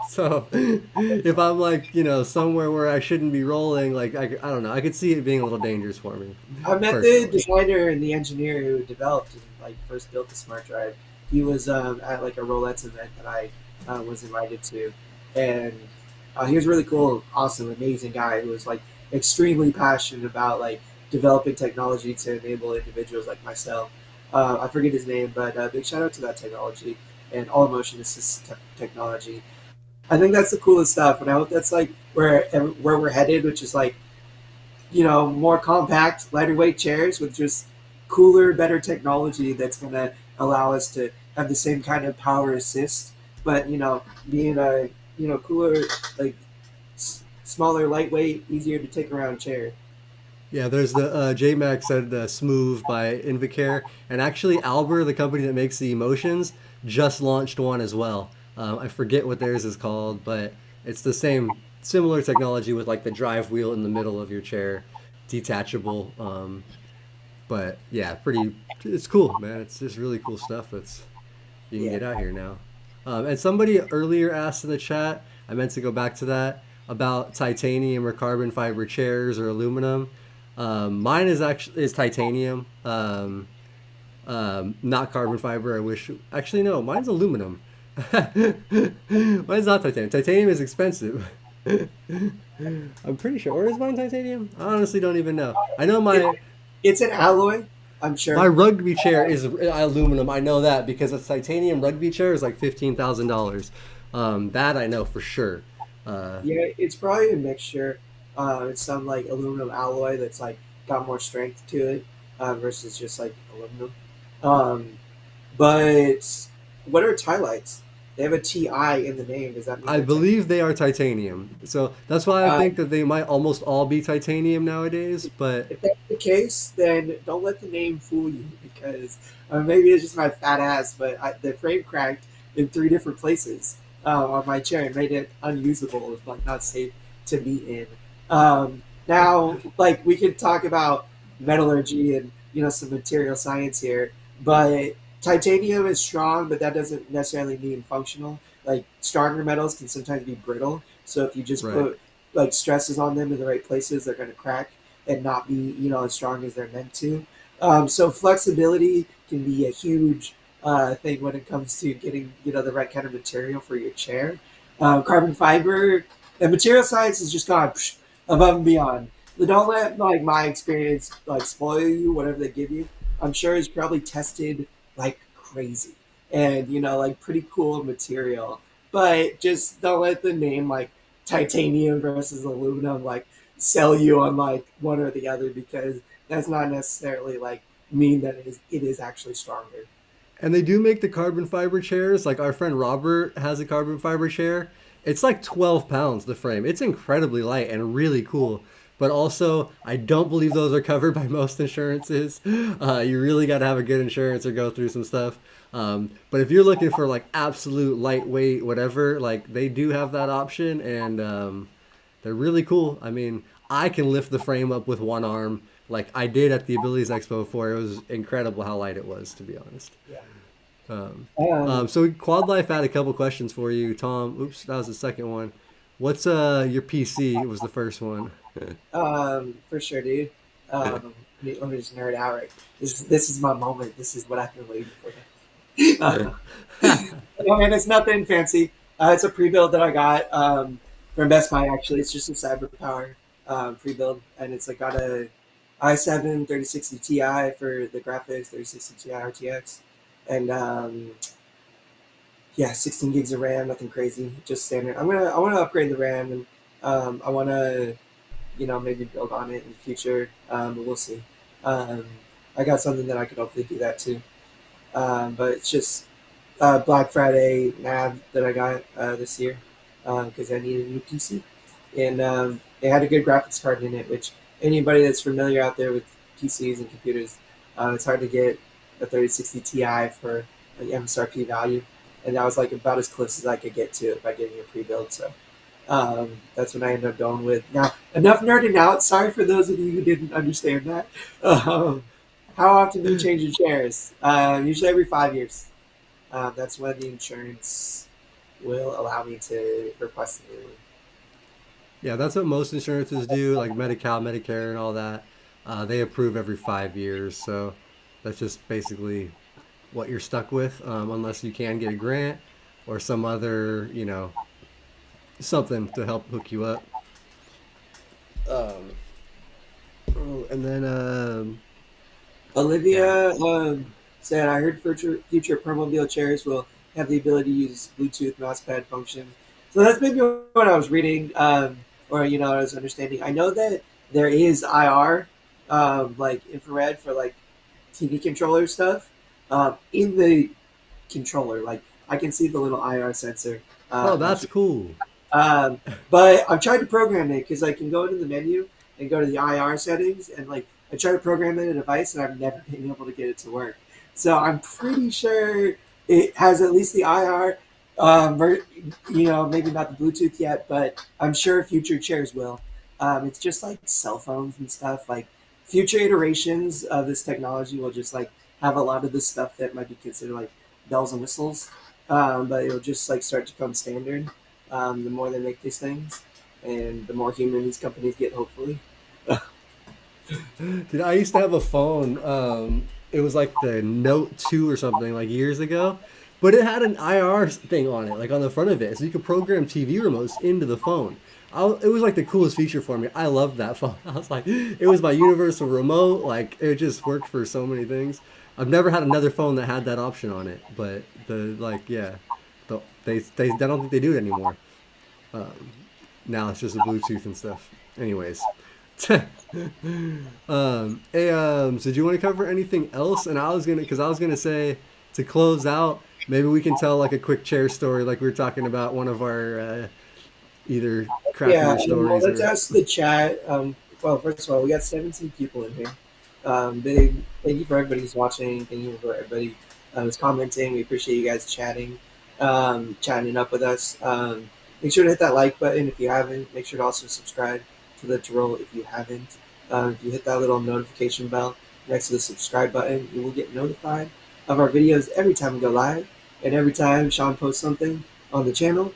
So if I'm like, somewhere where I shouldn't be rolling, like I don't know, I could see it being a little dangerous for me, I met the personally. designer and the engineer who developed and like first built the smart drive. He was at like a Rolex event that I was invited to, and he was really cool, awesome, amazing guy who was like extremely passionate about like developing technology to enable individuals like myself. I forget his name, but big shout out to that technology and all motion assist technology. I think that's the coolest stuff, and I hope that's like where we're headed, which is like more compact, lighter weight chairs with just cooler, better technology that's going to allow us to have the same kind of power assist, but being a cooler, like smaller, lightweight, easier to take around chair. Yeah, there's the JMac said Smooth by Invacare, and actually Alber, the company that makes the emotions, just launched one as well. I forget what theirs is called, but it's the same similar technology with like the drive wheel in the middle of your chair, detachable. But yeah, pretty. It's cool, man. It's just really cool stuff that's you can Yeah, get out here now. And somebody earlier asked in the chat, I meant to go back to that, about titanium or carbon fiber chairs or aluminum. Mine is titanium, not carbon fiber. I wish. Actually, no, mine's aluminum. Mine's not titanium. Titanium is expensive. I'm pretty sure. Or is mine titanium? I honestly don't even know. I know it, my it's an alloy, I'm my sure. rugby chair is aluminum. I know that because a titanium rugby chair is like $15,000. That I know for sure. Uh, Yeah, it's probably a mixture. It's some like aluminum alloy that's like got more strength to it versus just like aluminum. Um, But what are lights? They have a TI in the name. Does that mean I they're believe they are titanium, so that's why I uh, think that they might almost all be titanium nowadays. But if that's the case, then don't let the name fool you because maybe it's just my fat ass, but the frame cracked in three different places on my chair and made it unusable, like not safe to be in. Now, like we could talk about metallurgy and some material science here, but titanium is strong, but that doesn't necessarily mean functional. Like stronger metals can sometimes be brittle, so if you just right. put like stresses on them in the right places, they're going to crack and not be as strong as they're meant to. So flexibility can be a huge thing when it comes to getting the right kind of material for your chair. Carbon fiber and material science has just gone above and beyond. But don't let like my experience like spoil you. Whatever they give you, I'm sure is probably tested like crazy and like pretty cool material. But just don't let the name like titanium versus aluminum like sell you on like one or the other because that's not necessarily like mean that it is actually stronger. And they do make the carbon fiber chairs. Like our friend Robert has a carbon fiber chair. It's like 12 pounds the frame. It's incredibly light and really cool. But also, I don't believe those are covered by most insurances. You really got to have a good insurance or go through some stuff. But if you're looking for like absolute lightweight, whatever, like they do have that option, and they're really cool. I mean, I can lift the frame up with one arm, like I did at the Abilities Expo before. It was incredible how light it was, to be honest. Yeah. Um, Um, so Quad Life had a couple questions for you, Tom. Oops, that was the second one. What's your PC? It was the first one. for sure, dude. Let me just nerd out. Right, this is my moment. This is what I've been waiting for. I mean, it's nothing fancy. It's a pre-build that I got from Best Buy. Actually, it's just a CyberPower pre-build, and it's like got a i7 3060 Ti for the graphics, 3060 Ti RTX, and Yeah, 16 gigs of RAM, nothing crazy, just standard. I want to upgrade the RAM, and I want to maybe build on it in the future. But we'll see. Um, I got something that I could hopefully do that too. But it's just Black Friday nav that I got this year because I needed a new PC, and it had a good graphics card in it. Which anybody that's familiar out there with PCs and computers, it's hard to get a 3060 Ti for an MSRP value, and that was like about as close as I could get to it by getting a pre-build. So that's what I ended up going with. Now, enough nerding out. Sorry for those of you who didn't understand that. Um, how often do you change your chairs? Usually every 5 years. That's when the insurance will allow me to request a new one. Yeah, that's what most insurances do, like Medi-Cal, Medicare, and all that. They approve every 5 years, so that's just basically what you're stuck with, unless you can get a grant or some other, something to help hook you up. Um, oh, and then, yeah. Olivia said, I heard future Permobile chairs will have the ability to use Bluetooth mousepad function. So that's maybe what I was reading, or, I was understanding. I know that there is IR, like infrared for like TV controller stuff, in the controller. Like I can see the little IR sensor. Oh, That's that's cool. Um, but I've tried to program it because I can go into the menu and go to the IR settings, and like I try to program it in a device and I've never been able to get it to work. So I'm pretty sure it has at least the IR. Maybe not the Bluetooth yet, but I'm sure future chairs will. It's just like cell phones and stuff. Like future iterations of this technology will just like have a lot of this stuff that might be considered like bells and whistles, but it'll just like start to come standard the more they make these things, and the more human these companies get, hopefully. Dude, I used to have a phone. It was like the Note 2 or something, like years ago, but it had an IR thing on it, like on the front of it, so you could program TV remotes into the phone. It was like the coolest feature for me. I loved that phone. I was like, it was my universal remote. Like it just worked for so many things. I've never had another phone that had that option on it, but yeah, I don't think they do it anymore. Now it's just a Bluetooth and stuff. Anyways, hey, so do you want to cover anything else? And because I was gonna say to close out, maybe we can tell like a quick chair story, like we were talking about one of our either Yeah, crappier well, stories let's or. ask the chat. Well, first of all, we got 17 people in here. Big thank you for everybody who's watching. Thank you for everybody who's commenting. We appreciate you guys chatting up with us. Make sure to hit that like button if you haven't. Make sure to also subscribe to the Roll if you haven't. If you hit that little notification bell next to the subscribe button, you will get notified of our videos every time we go live and every time Sean posts something on the channel.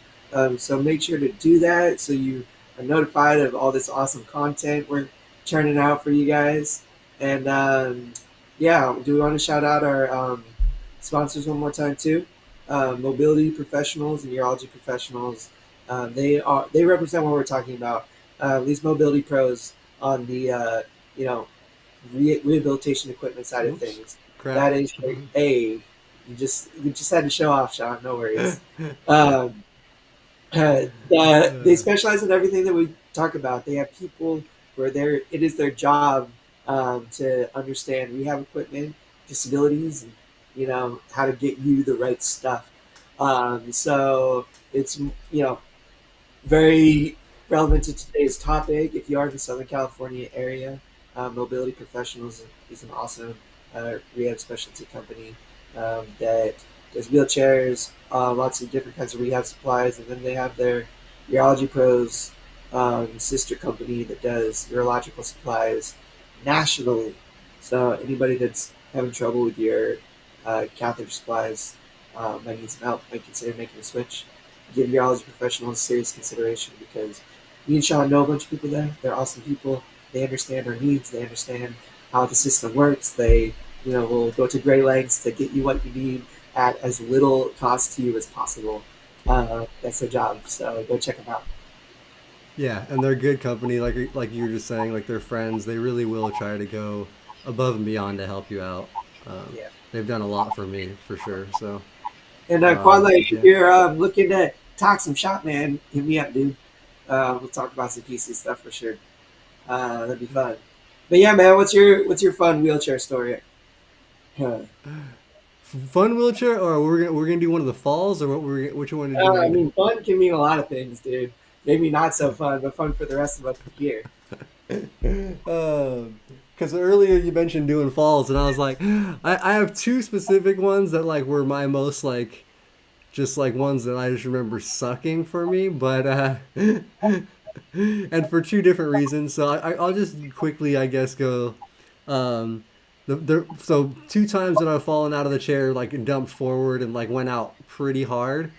So make sure to do that so you are notified of all this awesome content we're churning out for you guys. And yeah, do we want to shout out our sponsors one more time too? Mobility professionals and urology professionals. They represent what we're talking about. These mobility pros on the you know rehabilitation equipment side of Oops, things. crap. That is a you just had to show off, Sean. No worries. Um, they specialize in everything that we talk about. They have people where it is their job to understand rehab equipment, disabilities, and how to get you the right stuff. So it's very relevant to today's topic. If you are in the Southern California area, Mobility Professionals is an awesome rehab specialty company that does wheelchairs, lots of different kinds of rehab supplies, and then they have their Urology Pros sister company that does urological supplies nationally. So anybody that's having trouble with your catheter supplies might need some help, might consider making a switch. Give urology professionals serious consideration because me and Sean know a bunch of people there. They're awesome people. They understand our needs. They understand how the system works. They, will go to great lengths to get you what you need at as little cost to you as possible. That's their job. So go check them out. Yeah, and they're good company, like you were just saying, like they're friends. They really will try to go above and beyond to help you out. Yeah. They've done a lot for me for sure. So And Quad, Um, like, if yeah. you're looking to talk some shop, man, hit me up, dude. We'll talk about some PC stuff for sure. That'd be fun. But yeah, man, what's your fun wheelchair story? Huh. Fun wheelchair, or we're gonna do one of the falls, or what you want to I do? mean, fun can mean a lot of things, dude. Maybe not so fun, but fun for the rest of us to hear. Because earlier you mentioned doing falls, and I was like, I have two specific ones that like were my most like just like ones that I just remember sucking for me, but and for two different reasons. So I'll just quickly, I guess, go. Um, so two times that I've fallen out of the chair, like and dumped forward and like went out pretty hard.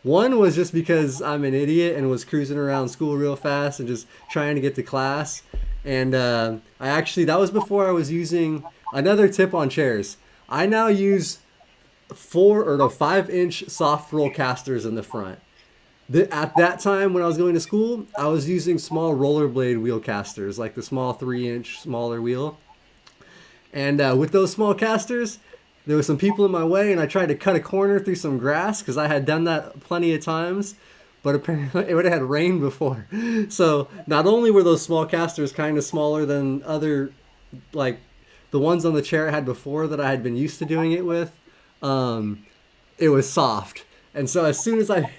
One was just because I'm an idiot and was cruising around school real fast and just trying to get to class. And I actually, that was before I was using another tip on chairs. I now use 5-inch soft roll casters in the front. At that time when I was going to school, I was using small rollerblade wheel casters, like the small 3-inch smaller wheel. And with those small casters, there were some people in my way, and I tried to cut a corner through some grass because I had done that plenty of times. But apparently, it would have had rain before. So not only were those small casters kind of smaller than other, like the ones on the chair I had before that I had been used to doing it with, um, it was soft. And so as soon as I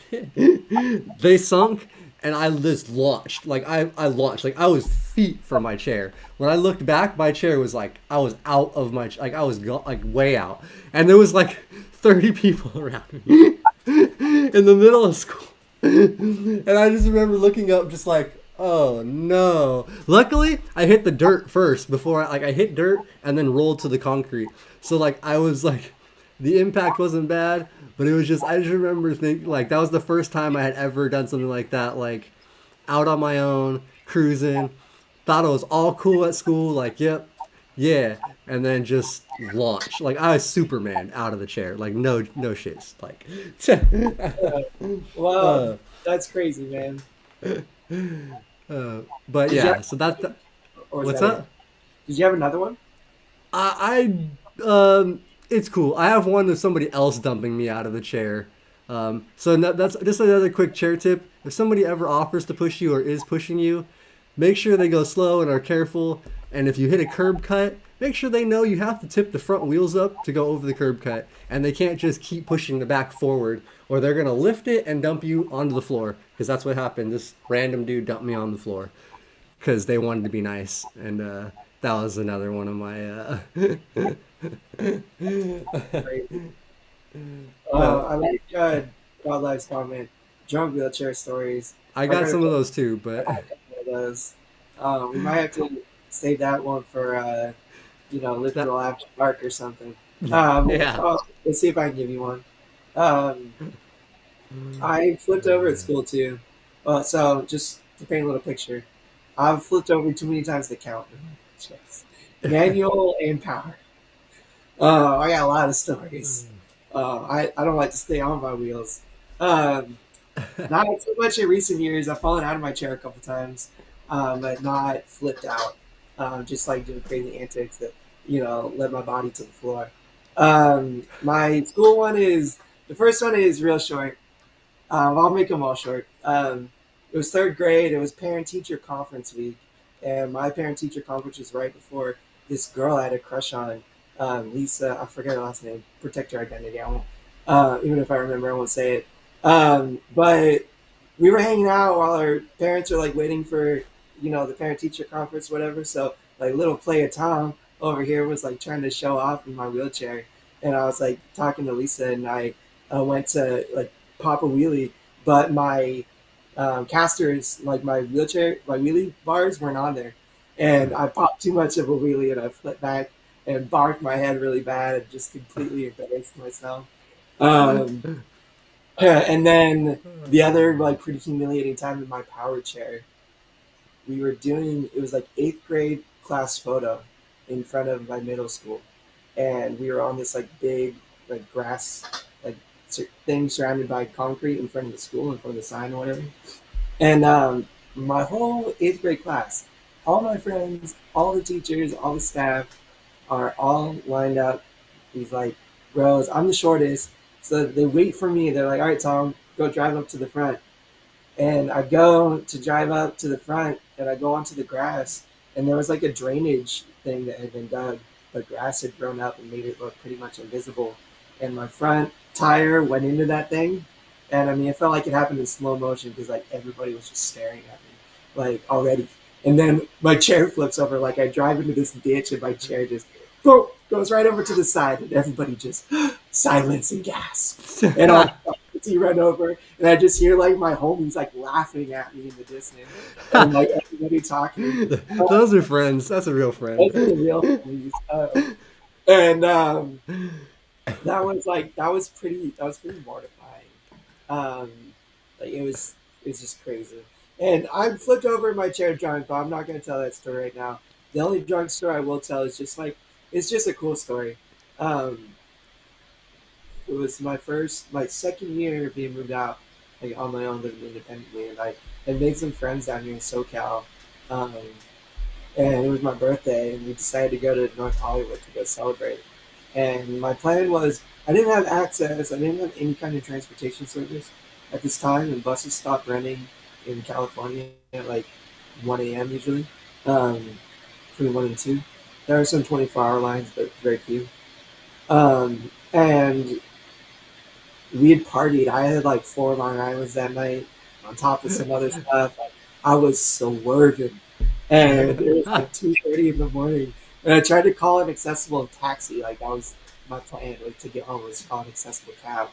they sunk and I just launched. I launched. Like I was feet from my chair. When I looked back, my chair was like I was out of my like I was like way out. And there was like 30 people around me in the middle of school. And I just remember looking up just like oh no. Luckily, I hit the dirt first before I hit dirt and then rolled to the concrete. So like I was like the impact wasn't bad, but it was just I just remember thinking like that was the first time I had ever done something like that, like out on my own, cruising, thought it was all cool at school, like yep, yeah, and then just launch. Like I was Superman out of the chair, like no shits, like. Uh, wow, uh, that's crazy, man. but Did you have, yeah, so that's or was what's that it? up? Did you have another one? It's cool. I have one of somebody else dumping me out of the chair. So that's just another quick chair tip. If somebody ever offers to push you or is pushing you, make sure they go slow and are careful. And if you hit a curb cut, make sure they know you have to tip the front wheels up to go over the curb cut. And they can't just keep pushing the back forward or they're going to lift it and dump you onto the floor. Because that's what happened. This random dude dumped me on the floor because they wanted to be nice. And that was another one of my. Crazy. But I like Wildlife's comment. Drunk wheelchair stories. I I've got heard some of those too. a But couple of those. We might have to save that one for that, literal after dark or something. yeah. Let's see if I can give you one. Um, I flipped over at school too. So just to paint a little picture, I've flipped over too many times to count. Yes. Manual and power. I got a lot of stories. I don't like to stay on my wheels. Um, Not so much in recent years. I've fallen out of my chair a couple times, but not flipped out. Just like doing crazy antics that led my body to the floor. My school one is the first one is real short. I'll make them all short. It was third grade. It was parent teacher conference week, and my parent teacher conference was right before this girl I had a crush on, Lisa. I forget her last name. Protect her identity. I won't. Even if I remember, I won't say it. But we were hanging out while our parents are like waiting for the parent teacher conference, whatever. So like little player Tom over here was like trying to show off in my wheelchair, and I was like talking to Lisa, and I went to like pop a wheelie, but my casters, like my wheelchair, my wheelie bars weren't on there, and I popped too much of a wheelie, and I flipped back and barked my head really bad and just completely embarrassed myself. Um, and then the other like pretty humiliating time in my power chair, we were doing it was like eighth grade class photo in front of my middle school, and we were on this like big like grass like thing surrounded by concrete in front of the school, in front of the sign or whatever. And my whole eighth grade class, all my friends, all the teachers, all the staff are all lined up. These like rows. I'm the shortest, So they wait for me. They're like, all right, Tom, go drive up to the front. And I go to drive up to the front and I go onto the grass. And there was like a drainage thing that had been dug, but grass had grown up and made it look pretty much invisible. And my front tire went into that thing. And I mean, it felt like it happened in slow motion because like everybody was just staring at me, like already. And then my chair flips over, like I drive into this ditch and my chair just goes right over to the side, and everybody just silence and gasp. And all you run over, and I just hear like my homies like laughing at me in the distance, and like everybody talking. Those are friends. That's a real friend. Those are the real homies. And that was pretty mortifying. Um, like it was just crazy. And I flipped over in my chair drunk, but I'm not going to tell that story right now. The only drunk story I will tell is just like it's just a cool story. Um, it was my second year being moved out, like on my own, living independently, and I had made some friends down here in SoCal. Um, and it was my birthday, and we decided to go to North Hollywood to go celebrate. And my plan was I didn't have access, I didn't have any kind of transportation service at this time, and buses stopped running in California at like 1 a.m. usually, um, between 1 and 2. There are some 24-hour lines, but very few. And we had partied. I had like 4 Long Islands that night on top of some other stuff. Like, I was swerving, and it was like 2:30 in the morning. And I tried to call an accessible taxi. Like that was my plan, like to get home was to call an accessible cab.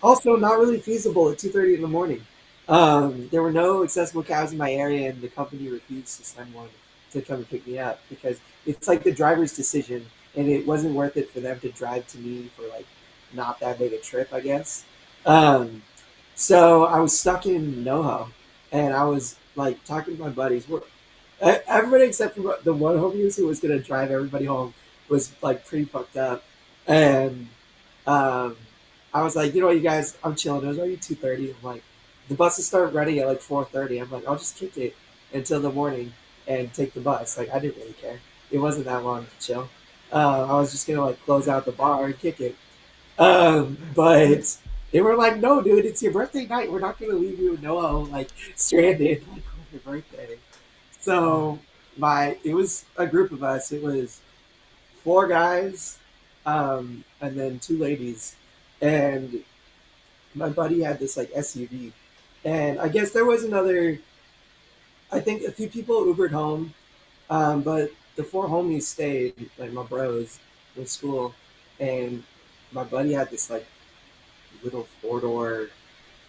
Also, not really feasible at 2:30 in the morning. There were no accessible cabs in my area, and the company refused to send one to come and pick me up because it's like the driver's decision, and it wasn't worth it for them to drive to me for like not that big a trip, I guess. Um, so I was stuck in NoHo, and I was like talking to my buddies. Everybody except for the one homie who was gonna drive everybody home was like pretty fucked up, and um, I was like, you know what, you guys, I'm chilling. It was already 2:30. I'm like, the buses start running at like 4:30. I'm like, I'll just kick it until the morning and take the bus. Like, I didn't really care. It wasn't that long to chill. I was just gonna like close out the bar and kick it. But they were like, no, dude, it's your birthday night. We're not gonna leave you no like stranded like on your birthday. So it was a group of us. It was 4 guys, and then 2 ladies, and my buddy had this like SUV, and I guess there was another. I think a few people Ubered home, but the 4 homies stayed, like my bros, in school, and my buddy had this like little 4-door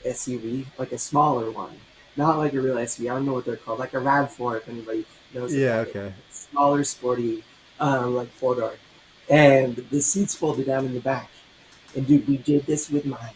SUV, like a smaller one, not like a real SUV. I don't know what they're called, like a Rav4 if anybody knows Yeah. about it. Okay. Smaller, sporty, like 4-door, and the seats folded down in the back. And dude, we did this with my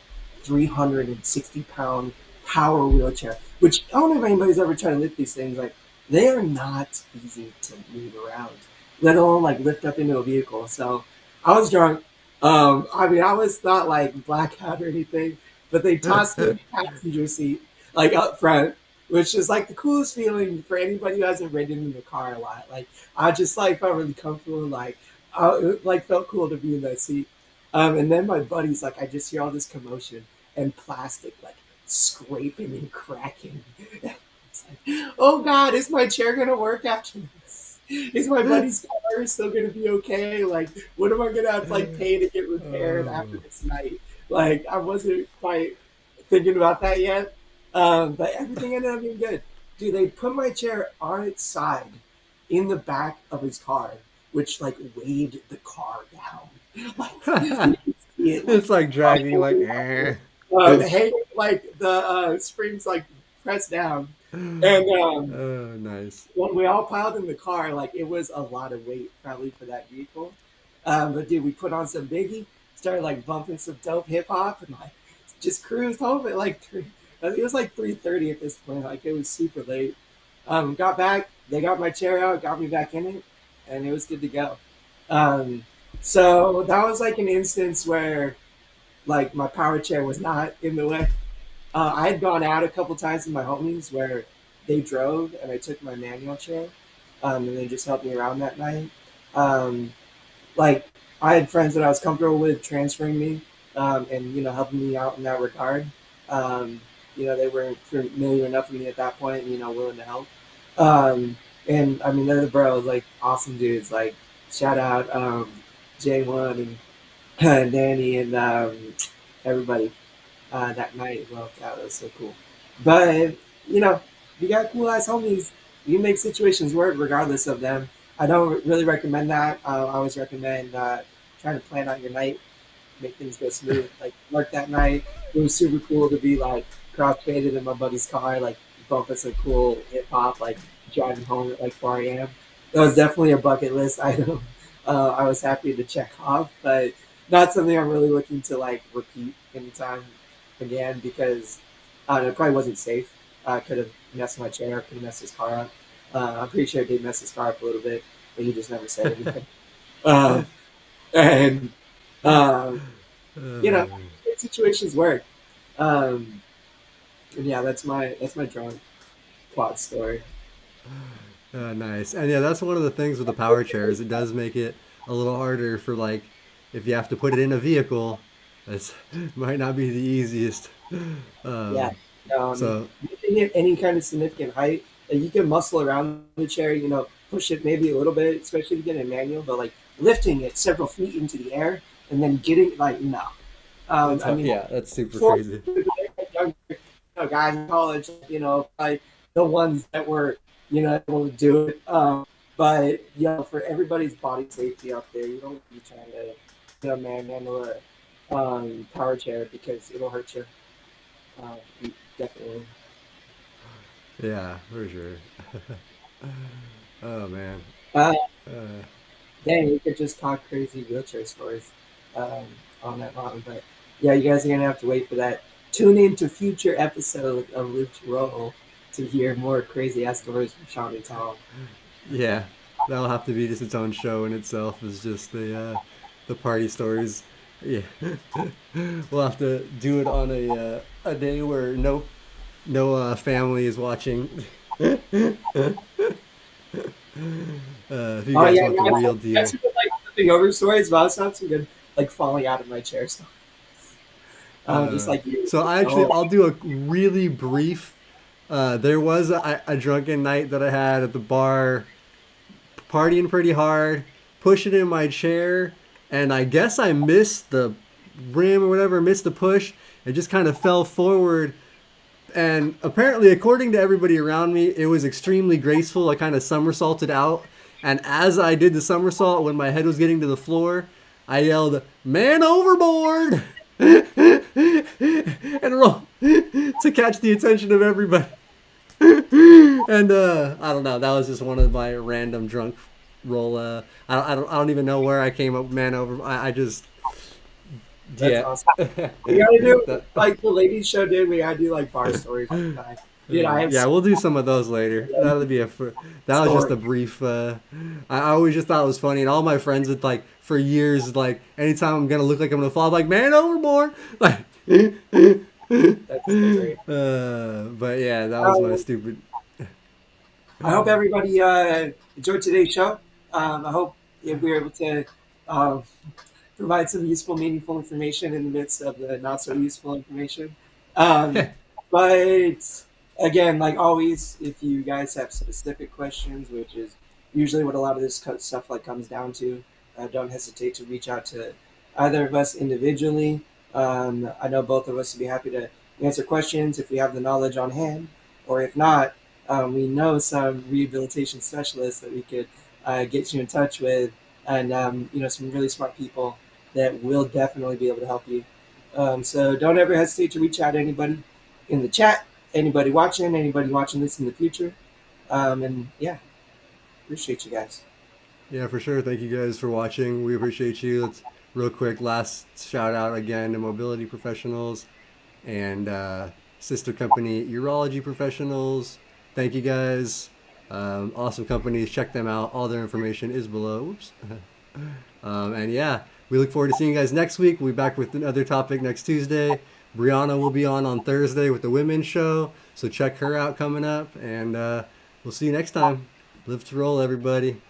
360-pound power wheelchair, which I don't know if anybody's ever tried to lift these things. Like they are not easy to move around, let alone like lift up into a vehicle. So I was drunk. I mean, I was not like blackout or anything, but they tossed me in the passenger seat, like up front, which is like the coolest feeling for anybody who hasn't ridden in the car a lot. Like I just like felt really comfortable, like it, like felt cool to be in that seat. And then my buddy's like, I just hear all this commotion and plastic like scraping and cracking. It's like, oh God, is my chair gonna work after this? Is my buddy's car still gonna be okay? Like, what am I gonna have to like pay to get repaired after Oh. this night? Like, I wasn't quite thinking about that yet. But everything ended up being good. Dude, they put my chair on its side in the back of his car, which like weighed the car down. Like you can see it like It's like dragging, like. hey, like the springs like pressed down, and Oh, nice. when we all piled in the car, like it was a lot of weight probably for that vehicle. But dude, we put on some Biggie, started like bumping some dope hip hop, and like just cruised home at like three. It was like 3:30 at this point. Like it was super late. Got back. They got my chair out, got me back in it, and it was good to go. Um, so that was like an instance where like my power chair was not in the way. I had gone out a couple times with my homies where they drove and I took my manual chair, and they just helped me around that night. Um, like I had friends that I was comfortable with transferring me, and helping me out in that regard. Um, they were familiar enough with me at that point, and willing to help. Um, and I mean, they're the bros, like awesome dudes. Like shout out J1 and Danny and everybody that night as well. That was so cool. But you got cool ass homies. You make situations work regardless of them. I don't really recommend that. I always recommend trying to plan out your night, make things go smooth. Like work that night, it was super cool to be like cross faded in my buddy's car, like bumping some cool hip hop, like driving home at like 4 a.m. That was definitely a bucket list item. I was happy to check off, but not something I'm really looking to like repeat anytime again because it probably wasn't safe. I could have messed my chair, could have messed his car up. I'm pretty sure I did mess his car up a little bit, but he just never said anything. Uh, and um, you know, Uh, situations work. Um, and yeah, that's my drunk quad story. nice. And yeah, that's one of the things with the power chairs. It does make it a little harder for like if you have to put it in a vehicle. That's might not be the easiest. Yeah, Um, no, I mean, so you can hit any kind of significant height. Like, you can muscle around the chair, push it maybe a little bit, especially if you get a manual. But like lifting it several feet into the air and then getting like no. that's I mean, yeah, that's super before crazy. younger, guys in college, like the ones that were, able to do it. But for everybody's body safety out there, you don't be trying to, manhandle a power chair because it'll hurt you. Definitely. Yeah, for sure. Oh man. Uh, Uh, Dang, we could just talk crazy wheelchair stories um, all night long. But yeah, you guys are gonna have to wait for that. Tune in to future episodes of Live to Roll to hear more crazy ass stories from Shawn and Tom. yeah, that'll have to be just its own show in itself. Is just the party stories. Yeah, we'll have to do it on a day where no family is watching. If you Oh guys yeah, want the real that's deal. some good, like flipping over stories, but I also have some good like falling out of my chair stuff. Just Uh, like you. so I'll do a really brief. There was a drunken night that I had at the bar, partying pretty hard, pushing in my chair, and I guess I missed the rim or whatever, missed the push, and just kind of fell forward. And apparently, according to everybody around me, it was extremely graceful. I kind of somersaulted out, and as I did the somersault, when my head was getting to the floor, I yelled, "Man overboard!" and roll to catch the attention of everybody. And I don't know. That was just one of my random drunk roll. I don't even know where I came up. Man over. I just That's yeah. awesome. We gotta do That- like the ladies show did. We gotta do like bar stories all the time. Dude, I have yeah, so we'll do some of those later. many That was just stories. a brief. I always just thought it was funny, and all my friends would like for years like anytime I'm gonna look like I'm gonna fall, I'm like man overboard, like. That's so great. But yeah, that was my Um, stupid. I hope everybody enjoyed today's show. I hope we were able to um, provide some useful, meaningful information in the midst of the not so useful information. Um, but again, like always, if you guys have specific questions, which is usually what a lot of this stuff like comes down to, don't hesitate to reach out to either of us individually. I know both of us would be happy to answer questions if we have the knowledge on hand, or if not, we know some rehabilitation specialists that we could get you in touch with, and some really smart people that will definitely be able to help you. So don't ever hesitate to reach out to anybody in the chat, anybody watching this in the future. And yeah, appreciate you guys. Yeah, for sure. Thank you guys for watching. We appreciate you. Let's real quick last shout out again to mobility professionals and sister company Urology Professionals. Thank you guys. Awesome companies. Check them out. All their information is below. Oops. And yeah, we look forward to seeing you guys next week. We'll be back with another topic next Tuesday. Brianna will be on Thursday with the women's show. So check her out coming up. And we'll see you next time. Live to roll, everybody.